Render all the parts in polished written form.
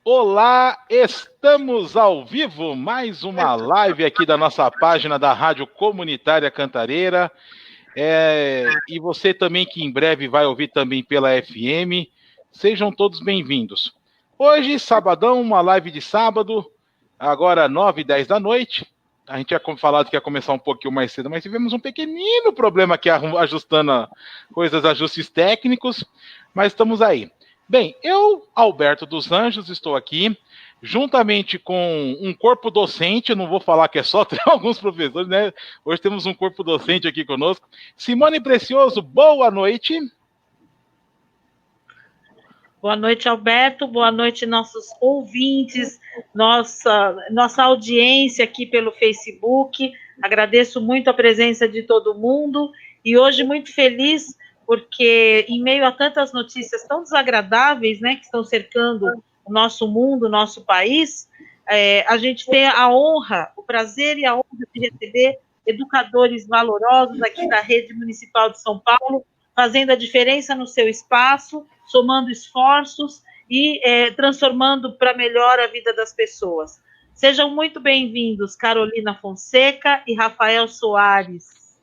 Olá, estamos ao vivo, mais uma live aqui da nossa página da Rádio Comunitária Cantareira, e você também que em breve vai ouvir também pela FM, sejam todos bem-vindos. Hoje, sabadão, uma live de sábado, agora 9h10 da noite, a gente tinha falado que ia começar um pouquinho mais cedo, mas tivemos um pequenino problema aqui, ajustando ajustes técnicos, mas estamos aí. Bem, eu, Alberto dos Anjos, estou aqui, juntamente com um corpo docente, não vou falar que é só, tem alguns professores, né? Hoje temos um corpo docente aqui conosco. Simone Precioso, boa noite. Boa noite, Alberto, boa noite, nossos ouvintes, nossa audiência aqui pelo Facebook. Agradeço muito a presença de todo mundo e hoje muito feliz porque em meio a tantas notícias tão desagradáveis, né, que estão cercando o nosso mundo, o nosso país, a gente tem a honra, o prazer e a honra de receber educadores valorosos aqui da Rede Municipal de São Paulo, fazendo a diferença no seu espaço, somando esforços e transformando para melhor a vida das pessoas. Sejam muito bem-vindos, Carolina Fonseca e Rafael Soares.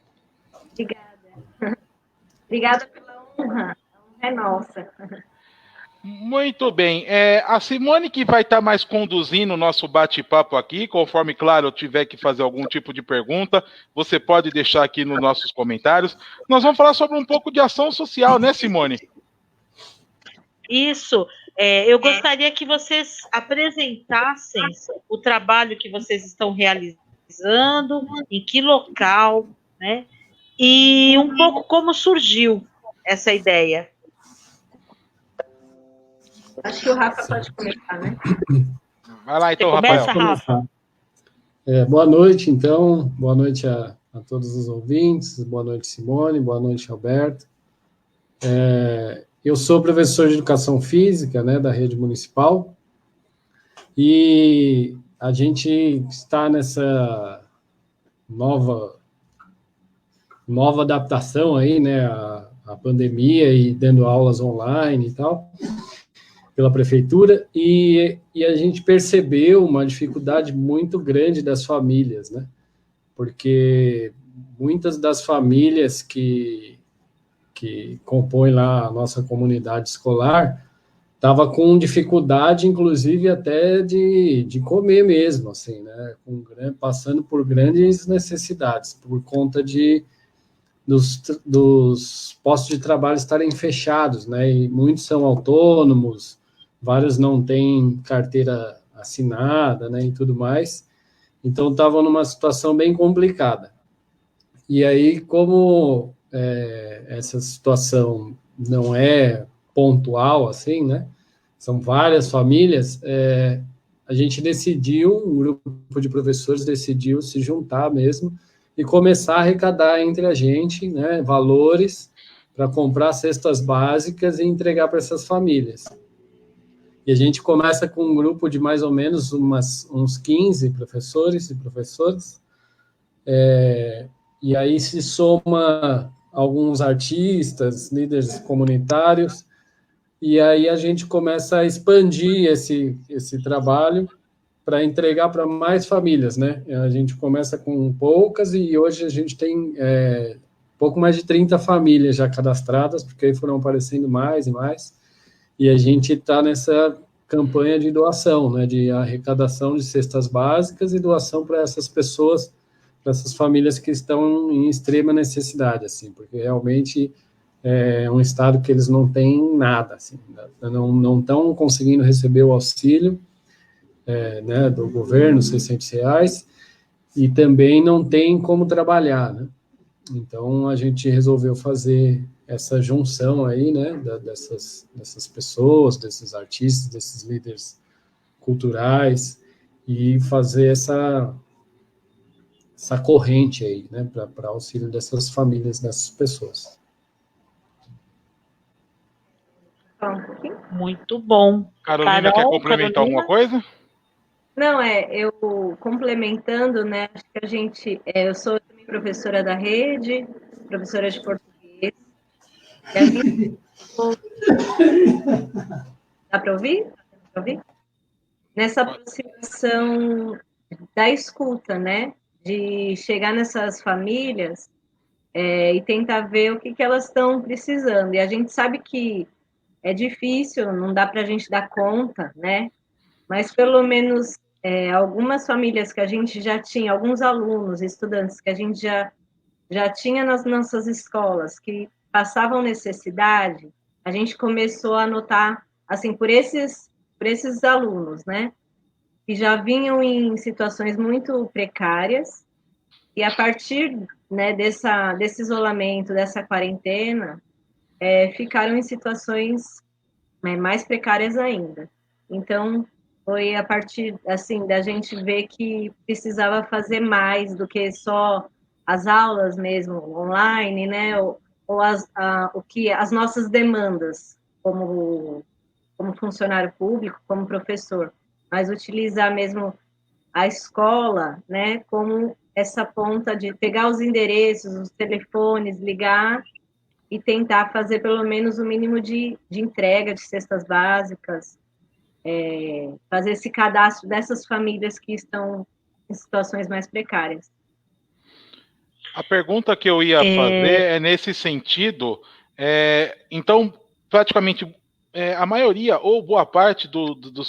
Obrigada. Obrigada pela honra. A honra é nossa. Muito bem. A Simone que vai estar mais conduzindo o nosso bate-papo aqui, conforme, claro, eu tiver que fazer algum tipo de pergunta, você pode deixar aqui nos nossos comentários. Nós vamos falar sobre um pouco de ação social, né, Simone? Isso. Eu gostaria que vocês apresentassem o trabalho que vocês estão realizando, em que local, né? E um pouco como surgiu essa ideia. Acho que o Rafa pode começar, né? Vai lá, então, Rafael. Rafael. Rafa. Boa noite, então. Boa noite a todos os ouvintes. Boa noite, Simone. Boa noite, Alberto. Eu sou professor de Educação Física, né, da Rede Municipal, e a gente está nessa nova adaptação aí, né, a pandemia e dando aulas online e tal, pela prefeitura, e a gente percebeu uma dificuldade muito grande das famílias, né, porque muitas das famílias que compõem lá a nossa comunidade escolar estava com dificuldade, inclusive, até de comer mesmo, assim, né, passando por grandes necessidades, por conta dos postos de trabalho estarem fechados, né, e muitos são autônomos, vários não têm carteira assinada, né, e tudo mais, então estavam numa situação bem complicada. E aí, como essa situação não é pontual, assim, né, são várias famílias, a gente decidiu, um grupo de professores decidiu se juntar mesmo, e começar a arrecadar entre a gente, né, valores para comprar cestas básicas e entregar para essas famílias. E a gente começa com um grupo de mais ou menos uns 15 professores e professoras, e aí se soma alguns artistas, líderes comunitários, e aí a gente começa a expandir esse trabalho para entregar para mais famílias, né? A gente começa com poucas e hoje a gente tem pouco mais de 30 famílias já cadastradas, porque aí foram aparecendo mais e mais, e a gente está nessa campanha de doação, né? De arrecadação de cestas básicas e doação para essas pessoas, para essas famílias que estão em extrema necessidade, assim, porque realmente é um estado que eles não têm nada, assim, não estão conseguindo receber o auxílio, né, do governo, R$600, e também não tem como trabalhar, né? Então, a gente resolveu fazer essa junção aí, né, dessas pessoas, desses artistas, desses líderes culturais, e fazer essa corrente aí, né, para auxílio dessas famílias, dessas pessoas. Muito bom. Carolina, quer complementar alguma coisa? Não, eu complementando, né, acho que eu sou também professora da rede, professora de português. Dá para ouvir? nessa aproximação da escuta, né? De chegar nessas famílias e tentar ver o que elas estão precisando. E a gente sabe que é difícil, não dá para a gente dar conta, né? Mas pelo menos algumas famílias que a gente já tinha, alguns alunos, estudantes que a gente já tinha nas nossas escolas, que passavam necessidade, a gente começou a notar, assim, por esses alunos, né? Que já vinham em situações muito precárias, e a partir, né, desse isolamento, dessa quarentena, ficaram em situações mais precárias ainda. Então, foi a partir, assim, da gente ver que precisava fazer mais do que só as aulas mesmo, online, né, ou as nossas demandas, como funcionário público, como professor, mas utilizar mesmo a escola, né, como essa ponta de pegar os endereços, os telefones, ligar e tentar fazer pelo menos o mínimo de entrega de cestas básicas, fazer esse cadastro dessas famílias que estão em situações mais precárias. A pergunta que eu ia fazer é nesse sentido. Então, praticamente, a maioria ou boa parte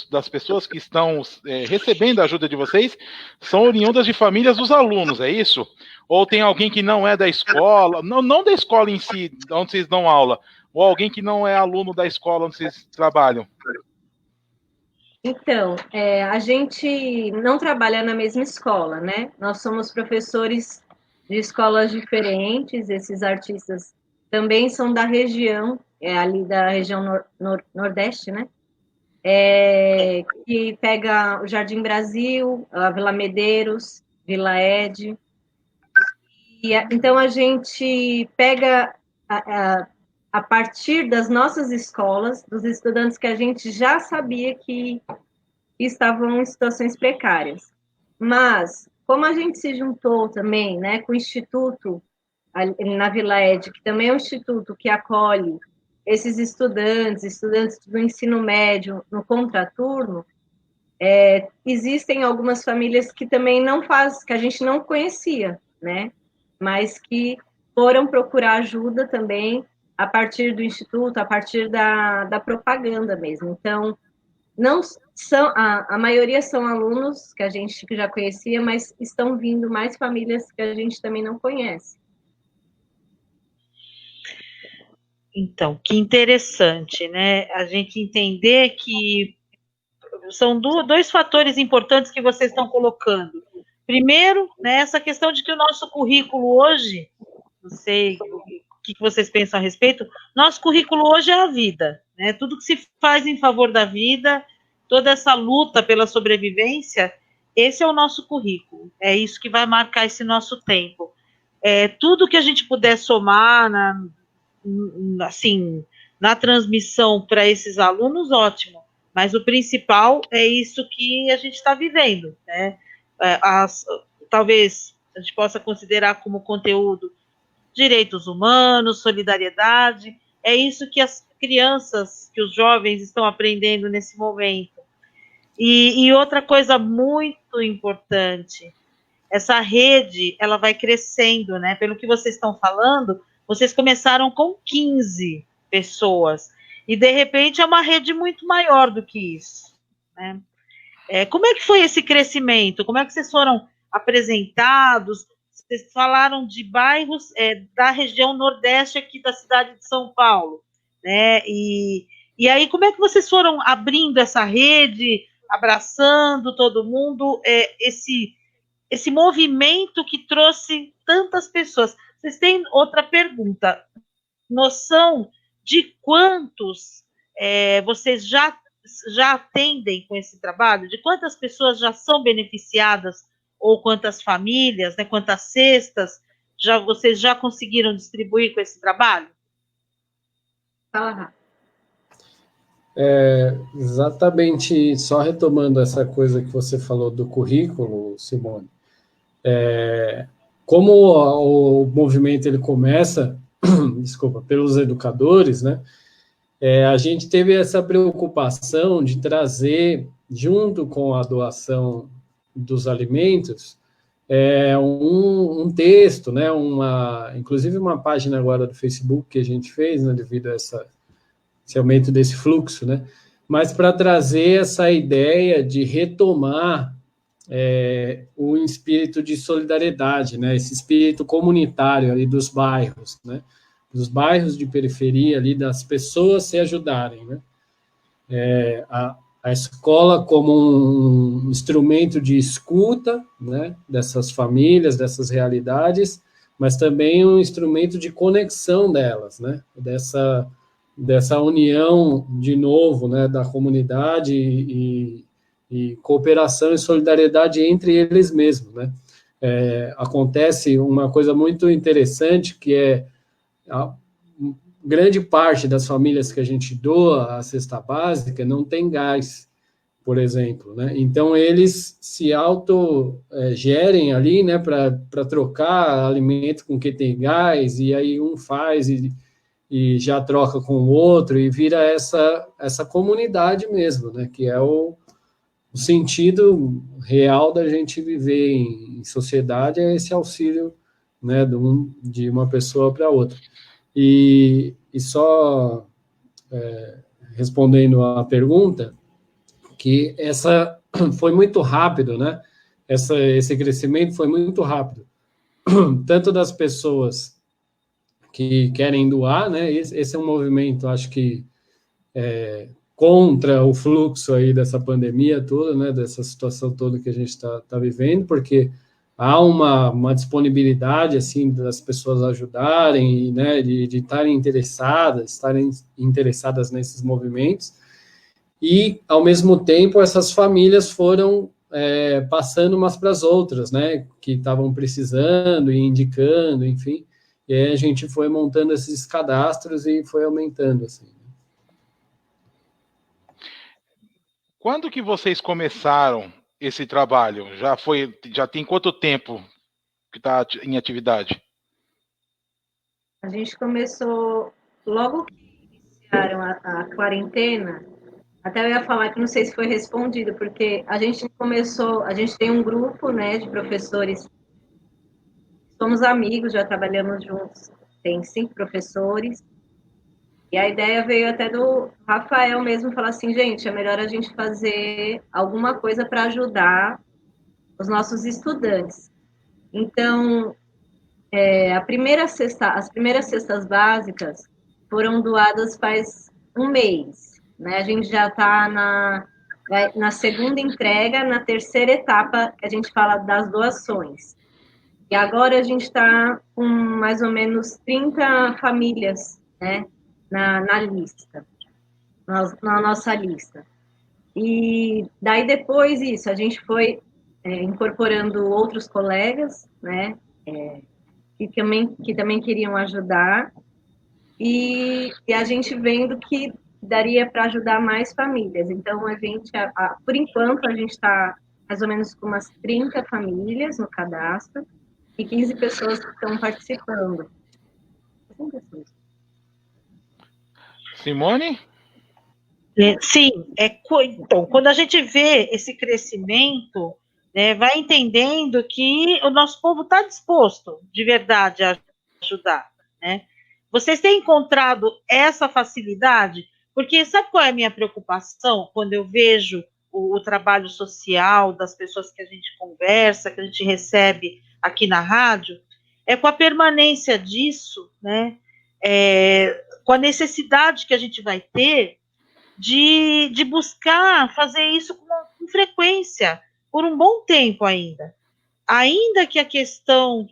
das pessoas que estão recebendo a ajuda de vocês são oriundas de famílias dos alunos, é isso? Ou tem alguém que não é da escola, não da escola em si, onde vocês dão aula, ou alguém que não é aluno da escola onde vocês trabalham? Então, a gente não trabalha na mesma escola, né? Nós somos professores de escolas diferentes, esses artistas também são da região, ali da região Nordeste, né? Que pega o Jardim Brasil, a Vila Medeiros, Vila Ede. Então, a gente pega a partir das nossas escolas, dos estudantes que a gente já sabia que estavam em situações precárias. Mas, como a gente se juntou também, né, com o Instituto na Vila Ede, que também é um instituto que acolhe esses estudantes do ensino médio no contraturno, existem algumas famílias que também que a gente não conhecia, né, mas que foram procurar ajuda também a partir do instituto, a partir da propaganda mesmo. Então, não são, a maioria são alunos que a gente já conhecia, mas estão vindo mais famílias que a gente também não conhece. Então, que interessante, né? A gente entender que são dois fatores importantes que vocês estão colocando. Primeiro, né, essa questão de que o nosso currículo hoje, não sei o que vocês pensam a respeito, nosso currículo hoje é a vida, né? Tudo que se faz em favor da vida, toda essa luta pela sobrevivência, esse é o nosso currículo, é isso que vai marcar esse nosso tempo. Tudo que a gente puder somar na transmissão para esses alunos, ótimo, mas o principal é isso que a gente está vivendo, né? Talvez a gente possa considerar como conteúdo direitos humanos, solidariedade, é isso que as crianças, que os jovens estão aprendendo nesse momento. E outra coisa muito importante, essa rede, ela vai crescendo, né? Pelo que vocês estão falando, vocês começaram com 15 pessoas, e de repente é uma rede muito maior do que isso, né? Como é que foi esse crescimento? Como é que vocês foram apresentados? Vocês falaram de bairros da região Nordeste aqui da cidade de São Paulo, né? E aí, como é que vocês foram abrindo essa rede, abraçando todo mundo, esse movimento que trouxe tantas pessoas? Vocês têm outra pergunta, noção de quantos vocês já atendem com esse trabalho? De quantas pessoas já são beneficiadas, ou quantas famílias, né, quantas cestas vocês já conseguiram distribuir com esse trabalho? Fala. Exatamente, só retomando essa coisa que você falou do currículo, Simone, como o movimento ele começa, desculpa, pelos educadores, né? A gente teve essa preocupação de trazer, junto com a doação dos alimentos, um texto, né, inclusive uma página agora do Facebook que a gente fez, né, devido a esse aumento desse fluxo, né, mas para trazer essa ideia de retomar o espírito de solidariedade, né, esse espírito comunitário ali dos bairros, né, dos bairros de periferia ali, das pessoas se ajudarem, né, a escola como um instrumento de escuta, né, dessas famílias, dessas realidades, mas também um instrumento de conexão delas, né, dessa união, de novo, né, da comunidade e cooperação e solidariedade entre eles mesmos, né. Acontece uma coisa muito interessante, que a grande parte das famílias que a gente doa a cesta básica não tem gás, por exemplo, né? Então, eles se autogerem ali, né, para trocar alimento com quem tem gás, e aí um faz e já troca com o outro, e vira essa comunidade mesmo, né, que é o sentido real da gente viver em sociedade, é esse auxílio, né, de uma pessoa para outra. E só respondendo a pergunta, que essa foi muito rápido, né? Esse crescimento foi muito rápido, tanto das pessoas que querem doar, né? Esse é um movimento, acho que contra o fluxo aí dessa pandemia toda, né? Dessa situação toda que a gente está vivendo, porque há uma disponibilidade, assim, das pessoas ajudarem, né, de estarem interessadas nesses movimentos, e, ao mesmo tempo, essas famílias foram passando umas para as outras, né, que estavam precisando e indicando, enfim, e aí a gente foi montando esses cadastros e foi aumentando, assim. Quando que vocês começaram esse trabalho? Já tem quanto tempo que está em atividade? A gente começou logo que iniciaram a quarentena. Até eu ia falar que não sei se foi respondido, porque a gente tem um grupo, né, de professores, somos amigos, já trabalhamos juntos, tem 5 professores, e a ideia veio até do Rafael mesmo, falar assim, gente, é melhor a gente fazer alguma coisa para ajudar os nossos estudantes. Então, as primeiras cestas básicas foram doadas faz um mês, né? A gente já está na segunda entrega, na terceira etapa, que a gente fala das doações. E agora a gente está com mais ou menos 30 famílias, né, na lista, na nossa lista. E daí depois isso, a gente foi incorporando outros colegas, né, que também queriam ajudar, e a gente vendo que daria para ajudar mais famílias. Então, por enquanto, a gente está mais ou menos com umas 30 famílias no cadastro e 15 pessoas que estão participando. Simone? Sim, então, quando a gente vê esse crescimento, né, vai entendendo que o nosso povo está disposto, de verdade, a ajudar, né? Vocês têm encontrado essa facilidade? Porque sabe qual é a minha preocupação quando eu vejo o trabalho social das pessoas que a gente conversa, que a gente recebe aqui na rádio? É com a permanência disso, né? Com a necessidade que a gente vai ter de buscar fazer isso com frequência, por um bom tempo ainda. Ainda que a questão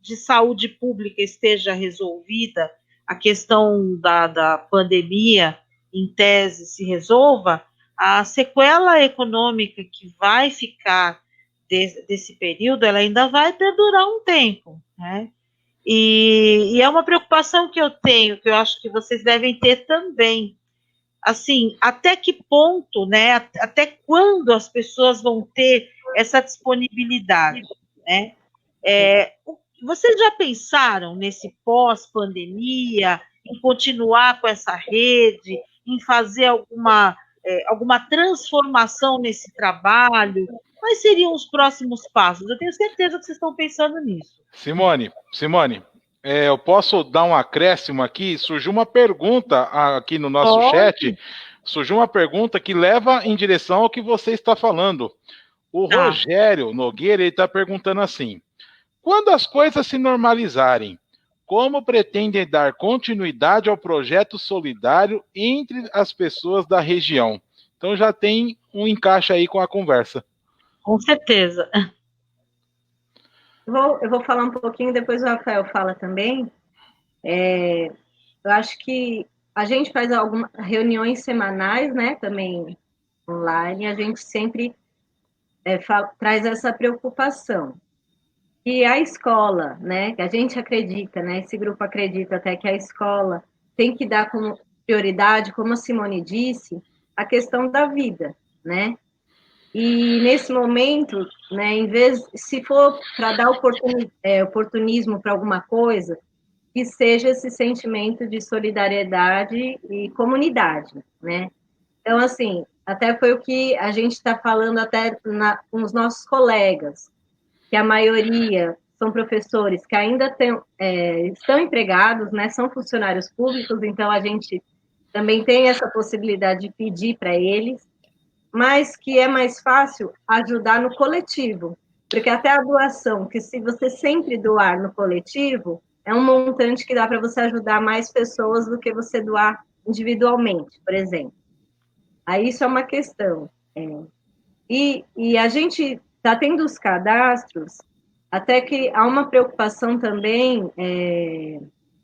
de saúde pública esteja resolvida, a questão da pandemia, em tese, se resolva, a sequela econômica que vai ficar desse período, ela ainda vai perdurar um tempo, né? E é uma preocupação que eu tenho, que eu acho que vocês devem ter também. Assim, até que ponto, né? Até quando as pessoas vão ter essa disponibilidade, né? Vocês já pensaram nesse pós-pandemia, em continuar com essa rede, em fazer alguma transformação nesse trabalho? Quais seriam os próximos passos? Eu tenho certeza que vocês estão pensando nisso. Simone, eu posso dar um acréscimo aqui? Surgiu uma pergunta aqui no nosso chat, surgiu uma pergunta que leva em direção ao que você está falando. O Rogério Nogueira, ele está perguntando assim: quando as coisas se normalizarem, como pretendem dar continuidade ao projeto solidário entre as pessoas da região? Então já tem um encaixe aí com a conversa. Com certeza. Eu vou falar um pouquinho, depois o Rafael fala também. Eu acho que a gente faz algumas reuniões semanais, né, também online, a gente sempre traz essa preocupação. E a escola, né, que a gente acredita, né, esse grupo acredita até que a escola tem que dar como prioridade, como a Simone disse, a questão da vida, né? E nesse momento, né, em vez, se for para dar oportunismo para alguma coisa, que seja esse sentimento de solidariedade e comunidade, né? Então, assim, até foi o que a gente está falando até com os nossos colegas, que a maioria são professores que ainda estão empregados, né, são funcionários públicos, então a gente também tem essa possibilidade de pedir para eles, mas que é mais fácil ajudar no coletivo, porque até a doação, que se você sempre doar no coletivo, é um montante que dá para você ajudar mais pessoas do que você doar individualmente, por exemplo. Aí isso é uma questão. E a gente está tendo os cadastros, até que há uma preocupação também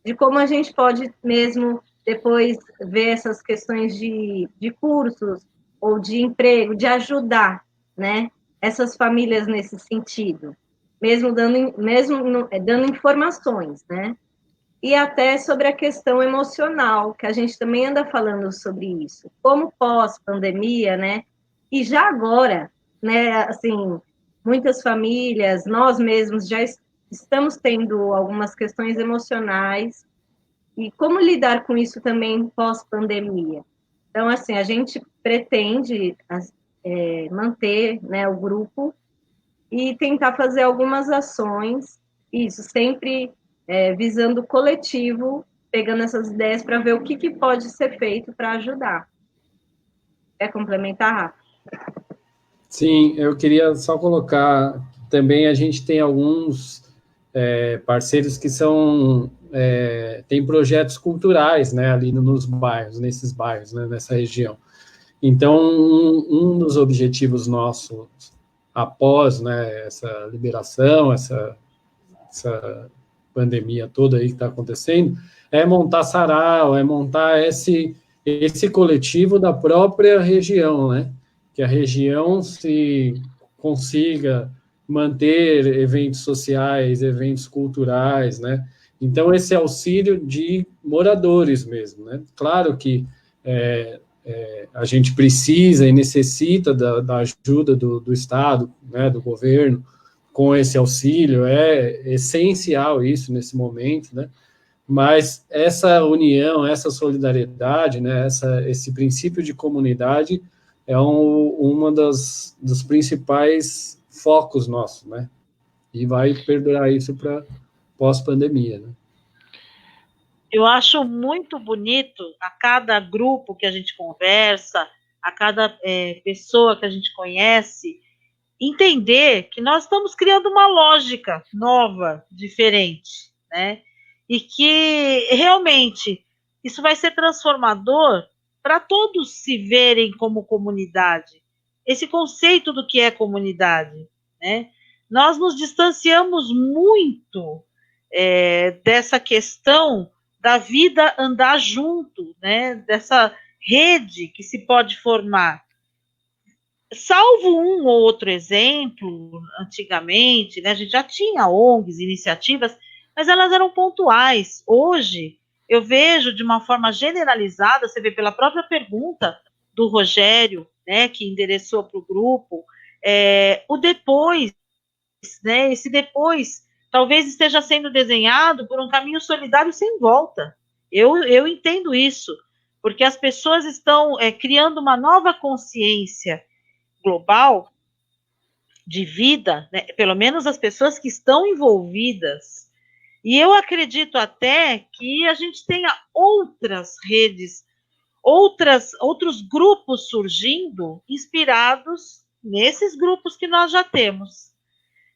de como a gente pode mesmo depois ver essas questões de cursos ou de emprego, de ajudar, né, essas famílias nesse sentido, mesmo dando informações, né, e até sobre a questão emocional, que a gente também anda falando sobre isso, como pós-pandemia, né, e já agora, né, assim, muitas famílias, nós mesmos já estamos tendo algumas questões emocionais, e como lidar com isso também pós-pandemia. Então, assim, a gente pretende manter, né, o grupo e tentar fazer algumas ações, isso sempre visando o coletivo, pegando essas ideias para ver o que pode ser feito para ajudar. Quer complementar, Rafa? Sim, eu queria só colocar, também a gente tem alguns parceiros que tem projetos culturais, né, ali nos bairros, nesses bairros, né, nessa região. Então, um dos objetivos nossos, após, né, essa liberação, essa pandemia toda aí que está acontecendo, é montar sarau, é montar esse coletivo da própria região, né, que a região se consiga manter eventos sociais, eventos culturais, né? Então, esse auxílio de moradores mesmo, né? Claro que a gente precisa e necessita da ajuda do Estado, né, do governo, com esse auxílio, é essencial isso nesse momento, né? Mas essa união, essa solidariedade, né, esse princípio de comunidade é uma dos principais focos nossos, né? E vai perdurar isso para pós-pandemia, né? Eu acho muito bonito a cada grupo que a gente conversa, a cada pessoa que a gente conhece, entender que nós estamos criando uma lógica nova, diferente, né? E que realmente isso vai ser transformador para todos se verem como comunidade. Esse conceito do que é comunidade, né? Nós nos distanciamos muito dessa questão da vida andar junto, né? Dessa rede que se pode formar. Salvo um ou outro exemplo, antigamente, né, a gente já tinha ONGs, iniciativas, mas elas eram pontuais. Hoje, eu vejo de uma forma generalizada, você vê pela própria pergunta do Rogério, né, que endereçou para o grupo, o depois, né, esse depois talvez esteja sendo desenhado por um caminho solidário sem volta. Eu entendo isso, porque as pessoas estão criando uma nova consciência global de vida, né? Pelo menos as pessoas que estão envolvidas. E eu acredito até que a gente tenha outras redes, outros grupos surgindo, inspirados nesses grupos que nós já temos.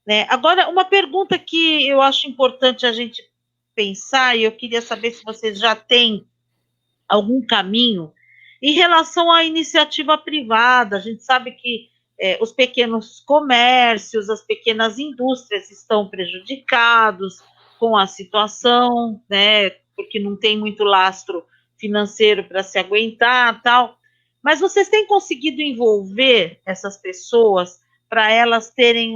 Né? Agora, uma pergunta que eu acho importante a gente pensar, e eu queria saber se vocês já têm algum caminho em relação à iniciativa privada. A gente sabe que os pequenos comércios, as pequenas indústrias estão prejudicados com a situação, né, porque não tem muito lastro financeiro para se aguentar, tal. Mas vocês têm conseguido envolver essas pessoas para elas terem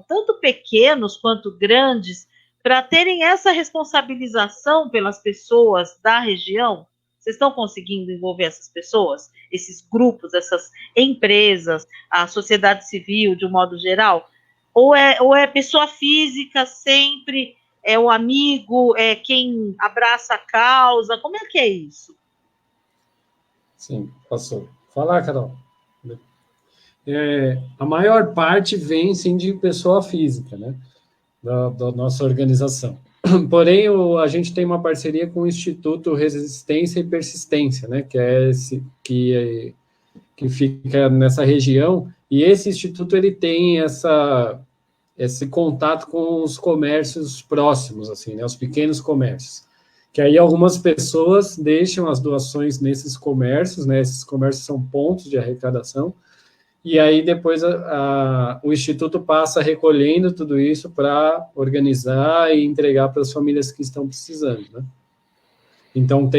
tanto pequenos quanto grandes, para terem essa responsabilização pelas pessoas da região? Vocês estão conseguindo envolver essas pessoas, esses grupos, essas empresas, a sociedade civil de um modo geral? Ou é pessoa física sempre, é o amigo, é quem abraça a causa? Como é que é isso? Sim, posso falar, Carol? A maior parte vem, sim, de pessoa física, né, da nossa organização. Porém, a gente tem uma parceria com o Instituto Resistência e Persistência, né, que fica nessa região, e esse instituto ele tem esse contato com os comércios próximos, assim, né, os pequenos comércios, que aí algumas pessoas deixam as doações nesses comércios, né, esses comércios são pontos de arrecadação, e aí depois o Instituto passa recolhendo tudo isso para organizar e entregar para as famílias que estão precisando, né? Então,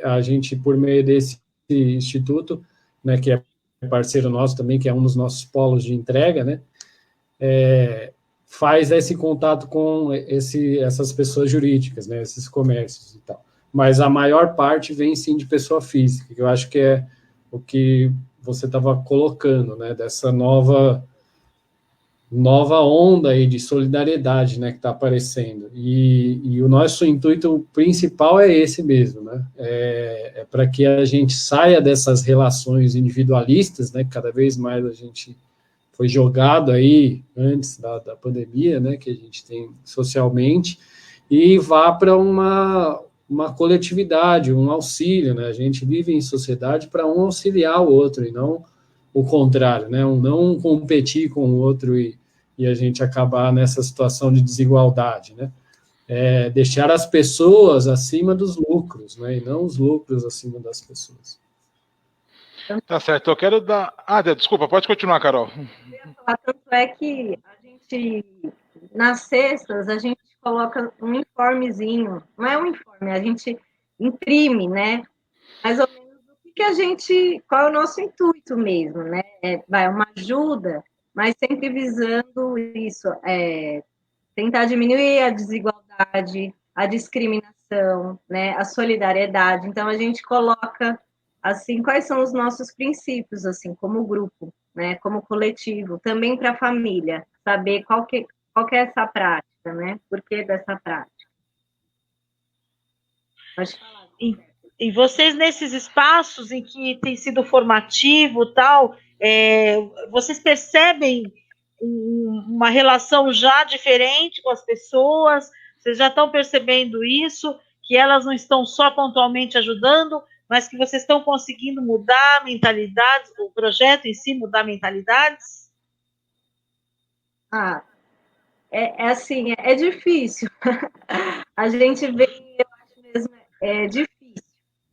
a gente, por meio desse instituto, né, que é parceiro nosso também, que é um dos nossos polos de entrega, né, faz esse contato com essas pessoas jurídicas, né, esses comércios e tal. Mas a maior parte vem, sim, de pessoa física, que eu acho que é o que você estava colocando, né, dessa nova onda aí de solidariedade, né, que está aparecendo. E o nosso intuito principal é esse mesmo, né, para que a gente saia dessas relações individualistas, né, que cada vez mais a gente foi jogado aí antes da pandemia, né, que a gente tem socialmente, e vá para uma coletividade, um auxílio, né? A gente vive em sociedade para um auxiliar o outro e não o contrário, né? Não competir com o outro e a gente acabar nessa situação de desigualdade, né? Deixar as pessoas acima dos lucros, né? E não os lucros acima das pessoas. Tá certo, eu quero dar... desculpa, pode continuar, Carol. Tanto é que a gente, nas cestas, a gente coloca um informezinho, não é um informe, a gente imprime, né? Mais ou menos o que a gente, qual é o nosso intuito mesmo, né? Vai uma ajuda, mas sempre visando isso, tentar diminuir a desigualdade, a discriminação, né? A solidariedade. Então a gente coloca assim quais são os nossos princípios, assim, como grupo, né? Como coletivo, também para a família, saber qual que é essa prática, né? Por que dessa prática? Pode falar. E vocês, nesses espaços em que tem sido formativo tal, vocês percebem uma relação já diferente com as pessoas? Vocês já estão percebendo isso? Que elas não estão só pontualmente ajudando, mas que vocês estão conseguindo mudar mentalidades, o projeto em si mudar mentalidades? Assim, é difícil. A gente vê, eu acho mesmo, é difícil.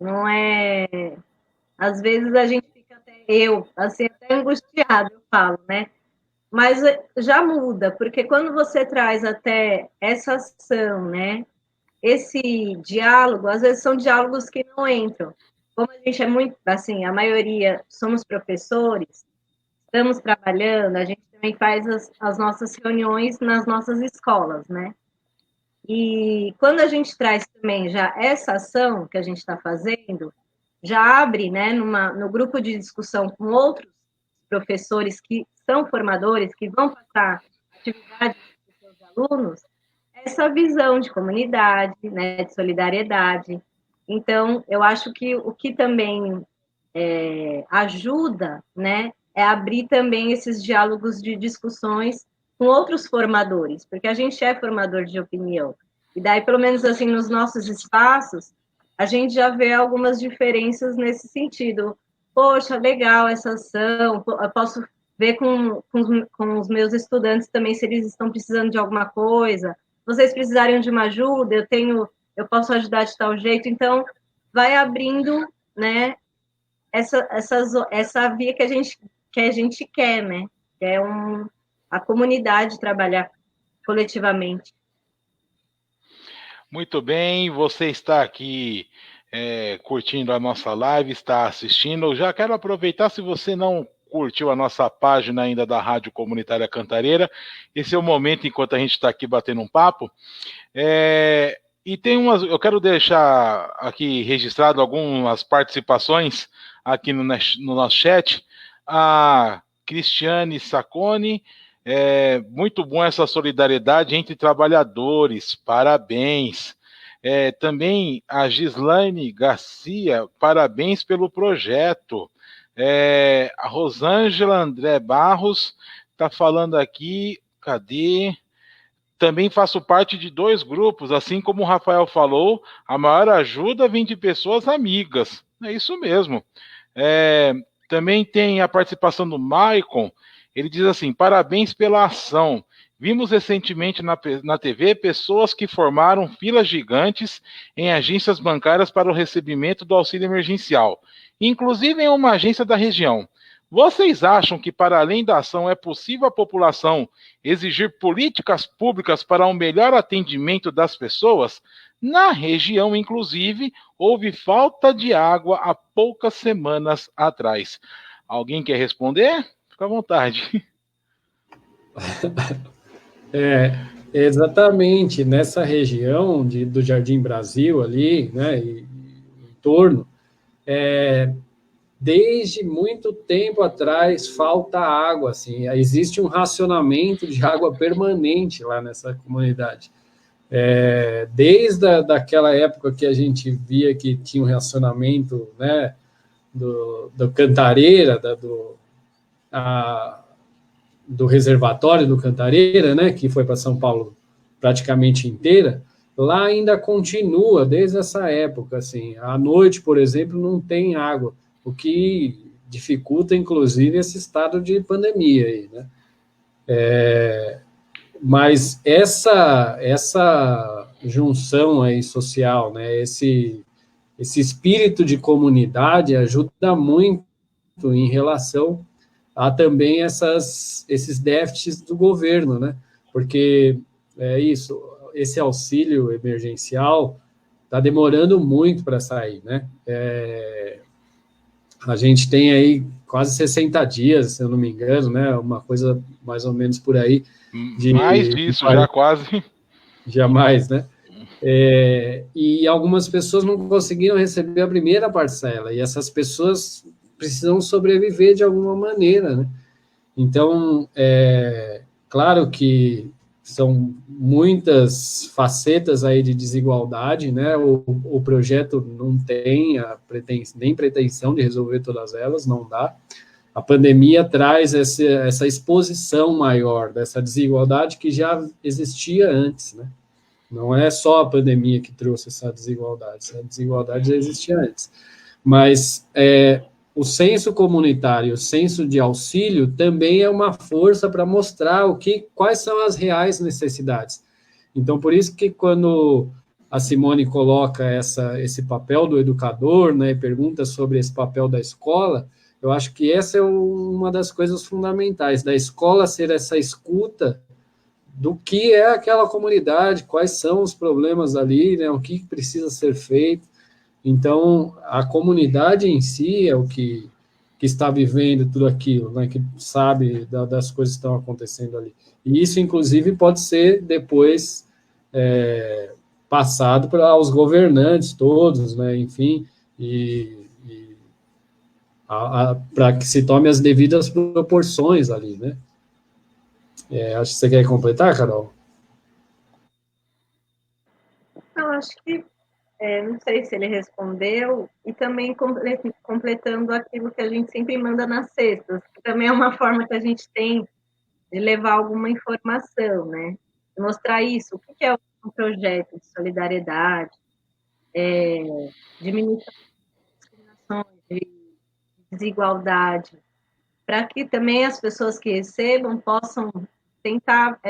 Não é... Às vezes a gente fica até angustiado, eu falo, né? Mas já muda, porque quando você traz até essa ação, né? Esse diálogo, às vezes são diálogos que não entram. Como a gente é muito, assim, a maioria somos professores, estamos trabalhando, a gente também faz as nossas reuniões nas nossas escolas, né? E quando a gente traz também já essa ação que a gente está fazendo, já abre, né, no grupo de discussão com outros professores que são formadores, que vão passar atividades para os seus alunos, essa visão de comunidade, né, de solidariedade, Então, eu acho que o que também ajuda, né, é abrir também esses diálogos de discussões com outros formadores, porque a gente é formador de opinião. E daí, pelo menos assim, nos nossos espaços, a gente já vê algumas diferenças nesse sentido. Poxa, legal essa ação, eu posso ver com os meus estudantes também se eles estão precisando de alguma coisa. Vocês precisarem de uma ajuda, eu posso ajudar de tal jeito. Então, vai abrindo, né, essa via que a gente quer, né? Que é a comunidade trabalhar coletivamente. Muito bem, você está aqui curtindo a nossa live, está assistindo. Eu já quero aproveitar, se você não curtiu a nossa página ainda da Rádio Comunitária Cantareira, esse é o momento enquanto a gente está aqui batendo um papo. E eu quero deixar aqui registrado algumas participações aqui no nosso chat. A Cristiane Sacconi, muito bom essa solidariedade entre trabalhadores, parabéns. Também a Gislaine Garcia, parabéns pelo projeto. A Rosângela André Barros está falando aqui, cadê? Também faço parte de 2 grupos, assim como o Rafael falou, a maior ajuda vem de pessoas amigas. É isso mesmo. Também tem a participação do Maicon, ele diz assim, parabéns pela ação. Vimos recentemente na TV pessoas que formaram filas gigantes em agências bancárias para o recebimento do auxílio emergencial, inclusive em uma agência da região. Vocês acham que, para além da ação, é possível a população exigir políticas públicas para um melhor atendimento das pessoas? Na região, inclusive, houve falta de água há poucas semanas atrás. Alguém quer responder? Fica à vontade. Exatamente, nessa região do Jardim Brasil ali, né, e em torno, desde muito tempo atrás falta água, assim, existe um racionamento de água permanente lá nessa comunidade. Desde daquela época que a gente via que tinha um racionamento, né, do Cantareira, do reservatório do Cantareira, né, que foi para São Paulo praticamente inteira, lá ainda continua desde essa época, assim, à noite, por exemplo, não tem água, o que dificulta, inclusive, esse estado de pandemia aí, né? Mas essa junção aí social, né, esse espírito de comunidade ajuda muito em relação a também esses déficits do governo, né? Porque esse auxílio emergencial está demorando muito para sair, né? A gente tem aí quase 60 dias, se eu não me engano, né? Uma coisa mais ou menos por aí. Mais disso, já quase. Jamais, né? E algumas pessoas não conseguiram receber a primeira parcela, e essas pessoas precisam sobreviver de alguma maneira, né? Então, claro que são muitas facetas aí de desigualdade, né? O projeto não tem nem pretensão de resolver todas elas, não dá. A pandemia traz essa exposição maior dessa desigualdade que já existia antes, né? Não é só a pandemia que trouxe essa desigualdade já existia antes. Mas o senso comunitário, o senso de auxílio também é uma força para mostrar quais são as reais necessidades. Então, por isso que quando a Simone coloca esse papel do educador, né, e pergunta sobre esse papel da escola, eu acho que essa é uma das coisas fundamentais, da escola ser essa escuta do que é aquela comunidade, quais são os problemas ali, né, o que precisa ser feito. Então, a comunidade em si é o que está vivendo tudo aquilo, né, que sabe das coisas que estão acontecendo ali. E isso, inclusive, pode ser depois passado para os governantes todos, né, enfim, para que se tome as devidas proporções ali, né. Acho que você quer completar, Carol? Eu acho que não sei se ele respondeu, e também completando aquilo que a gente sempre manda nas cestas, que também é uma forma que a gente tem de levar alguma informação, né? De mostrar isso, o que é um projeto de solidariedade, diminuição de discriminações, de desigualdade, para que também as pessoas que recebam possam tentar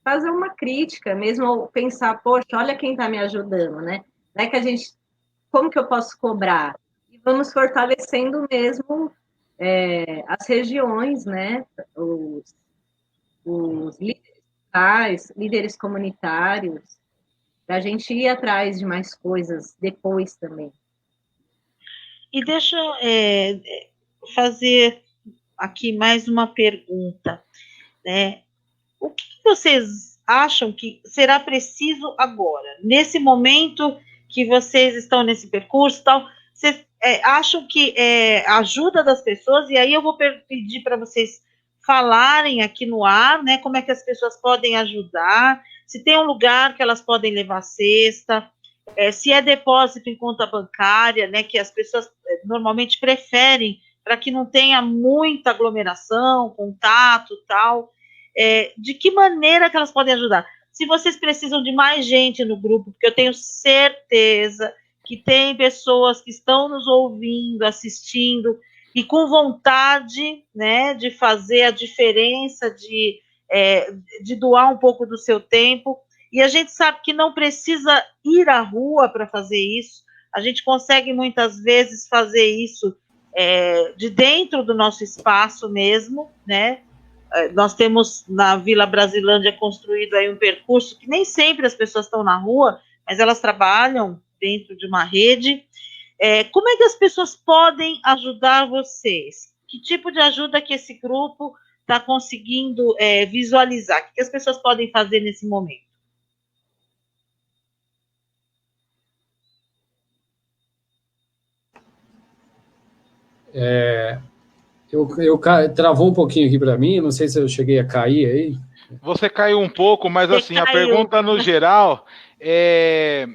fazer uma crítica, mesmo ou pensar, poxa, olha quem está me ajudando, né? Não é que a gente, como que eu posso cobrar? E vamos fortalecendo mesmo as regiões, né? Os líderes locais, líderes comunitários, para a gente ir atrás de mais coisas depois também. E deixa fazer aqui mais uma pergunta, né? O que vocês acham que será preciso agora, nesse momento que vocês estão nesse percurso, tal? Vocês acham que a ajuda das pessoas? E aí eu vou pedir para vocês falarem aqui no ar, né? Como é que as pessoas podem ajudar? Se tem um lugar que elas podem levar cesta? Se é depósito em conta bancária, né? Que as pessoas normalmente preferem para que não tenha muita aglomeração, contato, tal. De que maneira que elas podem ajudar? Se vocês precisam de mais gente no grupo, porque eu tenho certeza que tem pessoas que estão nos ouvindo, assistindo, e com vontade, né, de fazer a diferença, de doar um pouco do seu tempo, e a gente sabe que não precisa ir à rua para fazer isso, a gente consegue muitas vezes fazer isso de dentro do nosso espaço mesmo, né? Nós temos na Vila Brasilândia construído aí um percurso que nem sempre as pessoas estão na rua, mas elas trabalham dentro de uma rede. Como é que as pessoas podem ajudar vocês? Que tipo de ajuda que esse grupo está conseguindo visualizar? O que as pessoas podem fazer nesse momento? Travou um pouquinho aqui para mim, não sei se eu cheguei a cair aí. Você caiu um pouco, mas assim, a pergunta no geral é: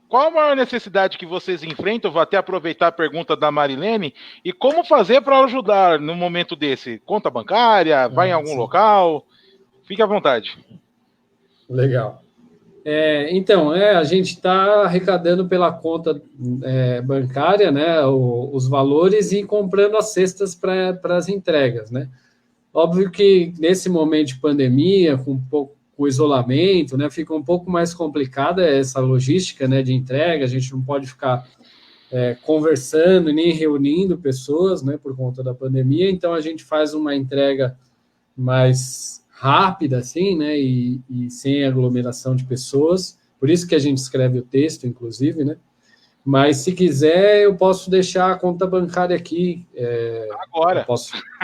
qual a maior necessidade que vocês enfrentam? Vou até aproveitar a pergunta da Marilene. E como fazer para ajudar no momento desse? Conta bancária? Vai em algum local? Fique à vontade. Legal. Então, a gente está arrecadando pela conta bancária, né, os valores e comprando as cestas para as entregas, né? Óbvio que nesse momento de pandemia, com o isolamento, né, fica um pouco mais complicada essa logística, né, de entrega. A gente não pode ficar conversando nem reunindo pessoas, né, por conta da pandemia. Então a gente faz uma entrega mais rápida, assim, né, e sem aglomeração de pessoas. Por isso que a gente escreve o texto, inclusive, né? Mas se quiser, eu posso deixar a conta bancária aqui. Agora.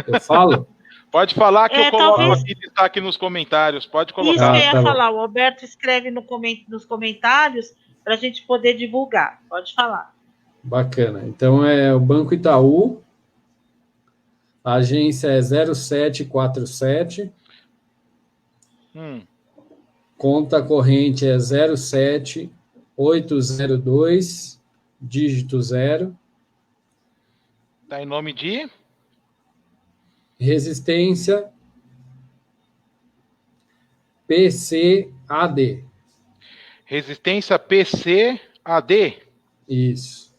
Eu falo? Pode falar que eu coloco aqui destaque nos comentários. Pode colocar. Isso que eu ia falar. O Alberto escreve nos comentários para a gente poder divulgar. Pode falar. Bacana. Então, é o Banco Itaú. A agência é 0747. Conta corrente é 07802, dígito 0. Está em nome de? Resistência PCAD. Resistência PCAD? Isso.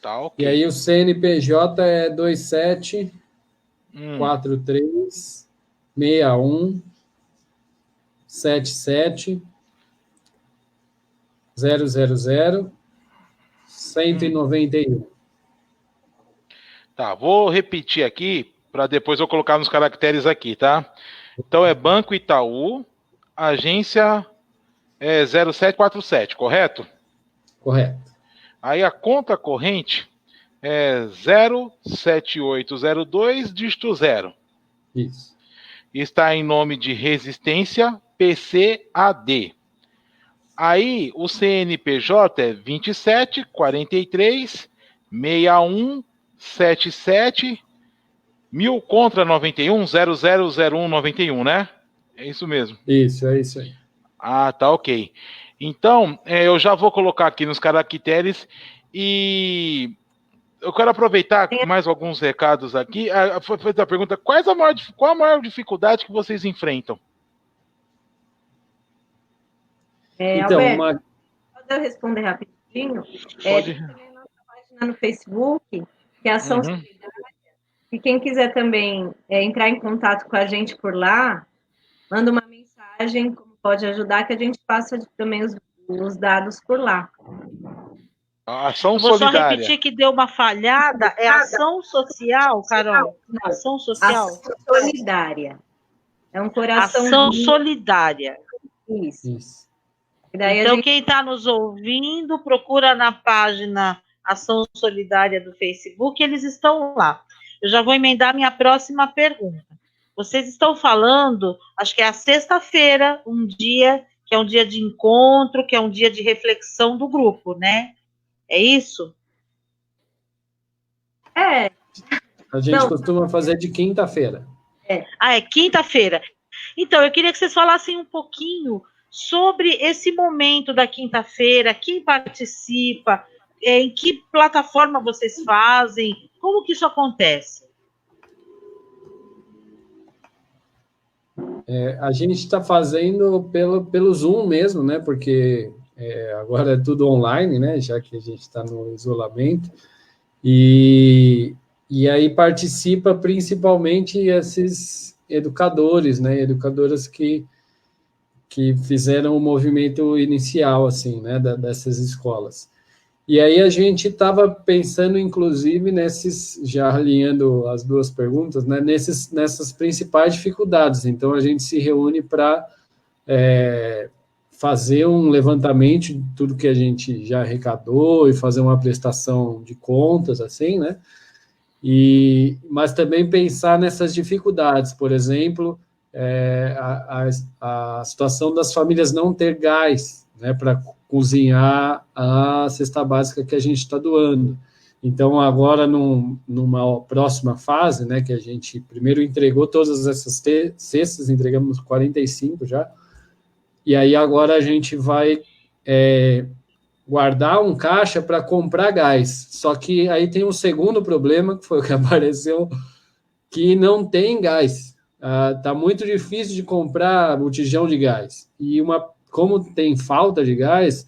Tá, ok. E aí o CNPJ é 2743 61 77 000 191. Tá, vou repetir aqui para depois eu colocar nos caracteres aqui, tá? Então é Banco Itaú, agência 0747, correto? Correto. Aí a conta corrente é 07802, dígito 0. Isso. Está em nome de Resistência PCAD. Aí o CNPJ é 27 43 61 77 1000 contra 91 0001 91, né? É isso mesmo. Isso, é isso aí. Ah, tá, ok. Então, eu já vou colocar aqui nos caracteres e eu quero aproveitar mais alguns recados aqui. Foi feita a pergunta: qual a maior dificuldade que vocês enfrentam? Então, Alberto, pode eu responder rapidinho? Pode. Tem também a nossa página no Facebook, que é Ação Solidária, e quem quiser também entrar em contato com a gente por lá, manda uma mensagem, como pode ajudar, que a gente passa também os dados por lá. Ação Vou Solidária. só repetir que deu uma falhada. É ação social, Carol? Não. Ação social? Ação solidária. É um coração. Ação solidária. Isso. E daí então, quem está nos ouvindo, procura na página Ação Solidária do Facebook, eles estão lá. Eu já vou emendar minha próxima pergunta. Vocês estão falando, acho que é a sexta-feira, um dia que é um dia de encontro, que é um dia de reflexão do grupo, né? É isso? A gente costuma fazer de quinta-feira. É quinta-feira. Então, eu queria que vocês falassem um pouquinho sobre esse momento da quinta-feira, quem participa, em que plataforma vocês fazem, como que isso acontece? A gente está fazendo pelo Zoom mesmo, né? Porque agora é tudo online, né? Já que a gente está no isolamento. E aí participa principalmente esses educadores, né? Educadoras que fizeram o movimento inicial, assim, né? Dessas escolas. E aí a gente estava pensando, inclusive, já alinhando as duas perguntas, né, nessas principais dificuldades. Então, a gente se reúne para fazer um levantamento de tudo que a gente já arrecadou e fazer uma prestação de contas, assim, né? Mas também pensar nessas dificuldades, por exemplo, a situação das famílias não ter gás, né, para cozinhar a cesta básica que a gente está doando. Então, agora, numa próxima fase, né, que a gente primeiro entregou todas essas cestas, entregamos 45 já, e aí agora a gente vai guardar um caixa para comprar gás. Só que aí tem um segundo problema, que foi o que apareceu, que não tem gás. Tá muito difícil de comprar botijão de gás. E como tem falta de gás,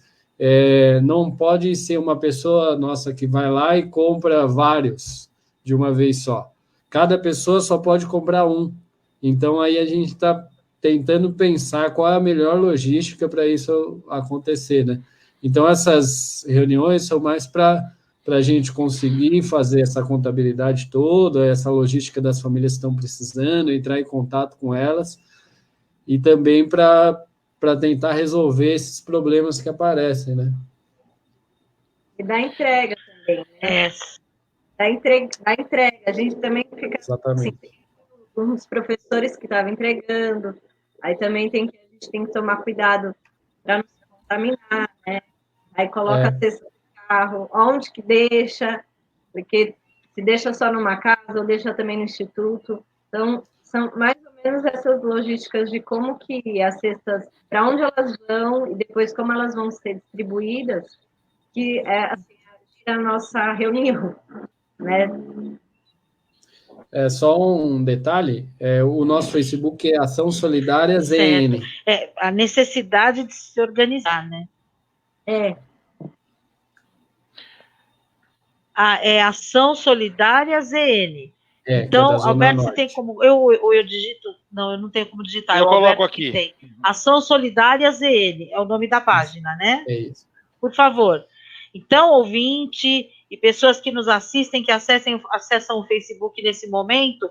não pode ser uma pessoa nossa que vai lá e compra vários de uma vez só. Cada pessoa só pode comprar um. Então, aí a gente está tentando pensar qual é a melhor logística para isso acontecer, né? Então, essas reuniões são mais para a gente conseguir fazer essa contabilidade toda, essa logística das famílias que estão precisando, entrar em contato com elas, e também para tentar resolver esses problemas que aparecem, né? E da entrega também, né? Da entrega. A gente também fica assim, com os professores que estavam entregando, aí também a gente tem que tomar cuidado para não se contaminar, né? Aí coloca a cesta no carro, onde que deixa, porque se deixa só numa casa ou deixa também no instituto. Então, são mais ou menos essas logísticas de como que as cestas, para onde elas vão e depois como elas vão ser distribuídas, que assim, a nossa reunião, né? Só um detalhe, o nosso Facebook é Ação Solidária ZN. A necessidade de se organizar, né? É Ação Solidária ZN. Então, Alberto, você tem como... Eu digito... Não, eu não tenho como digitar. Eu coloco aqui. Tem. Ação Solidária ZN, é o nome da página, né? É isso. Por favor. Então, ouvinte e pessoas que nos assistem, que acessam o Facebook nesse momento,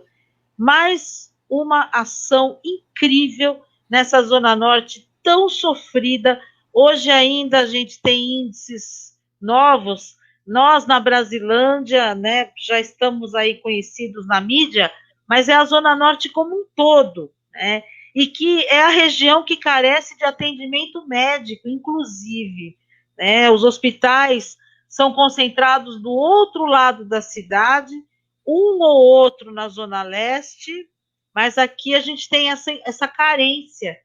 mais uma ação incrível nessa Zona Norte tão sofrida. Hoje ainda a gente tem índices novos. Nós, na Brasilândia, né, já estamos aí conhecidos na mídia, mas é a Zona Norte como um todo, né? E que é a região que carece de atendimento médico, inclusive. Né? Os hospitais são concentrados do outro lado da cidade, um ou outro na Zona Leste, mas aqui a gente tem essa carência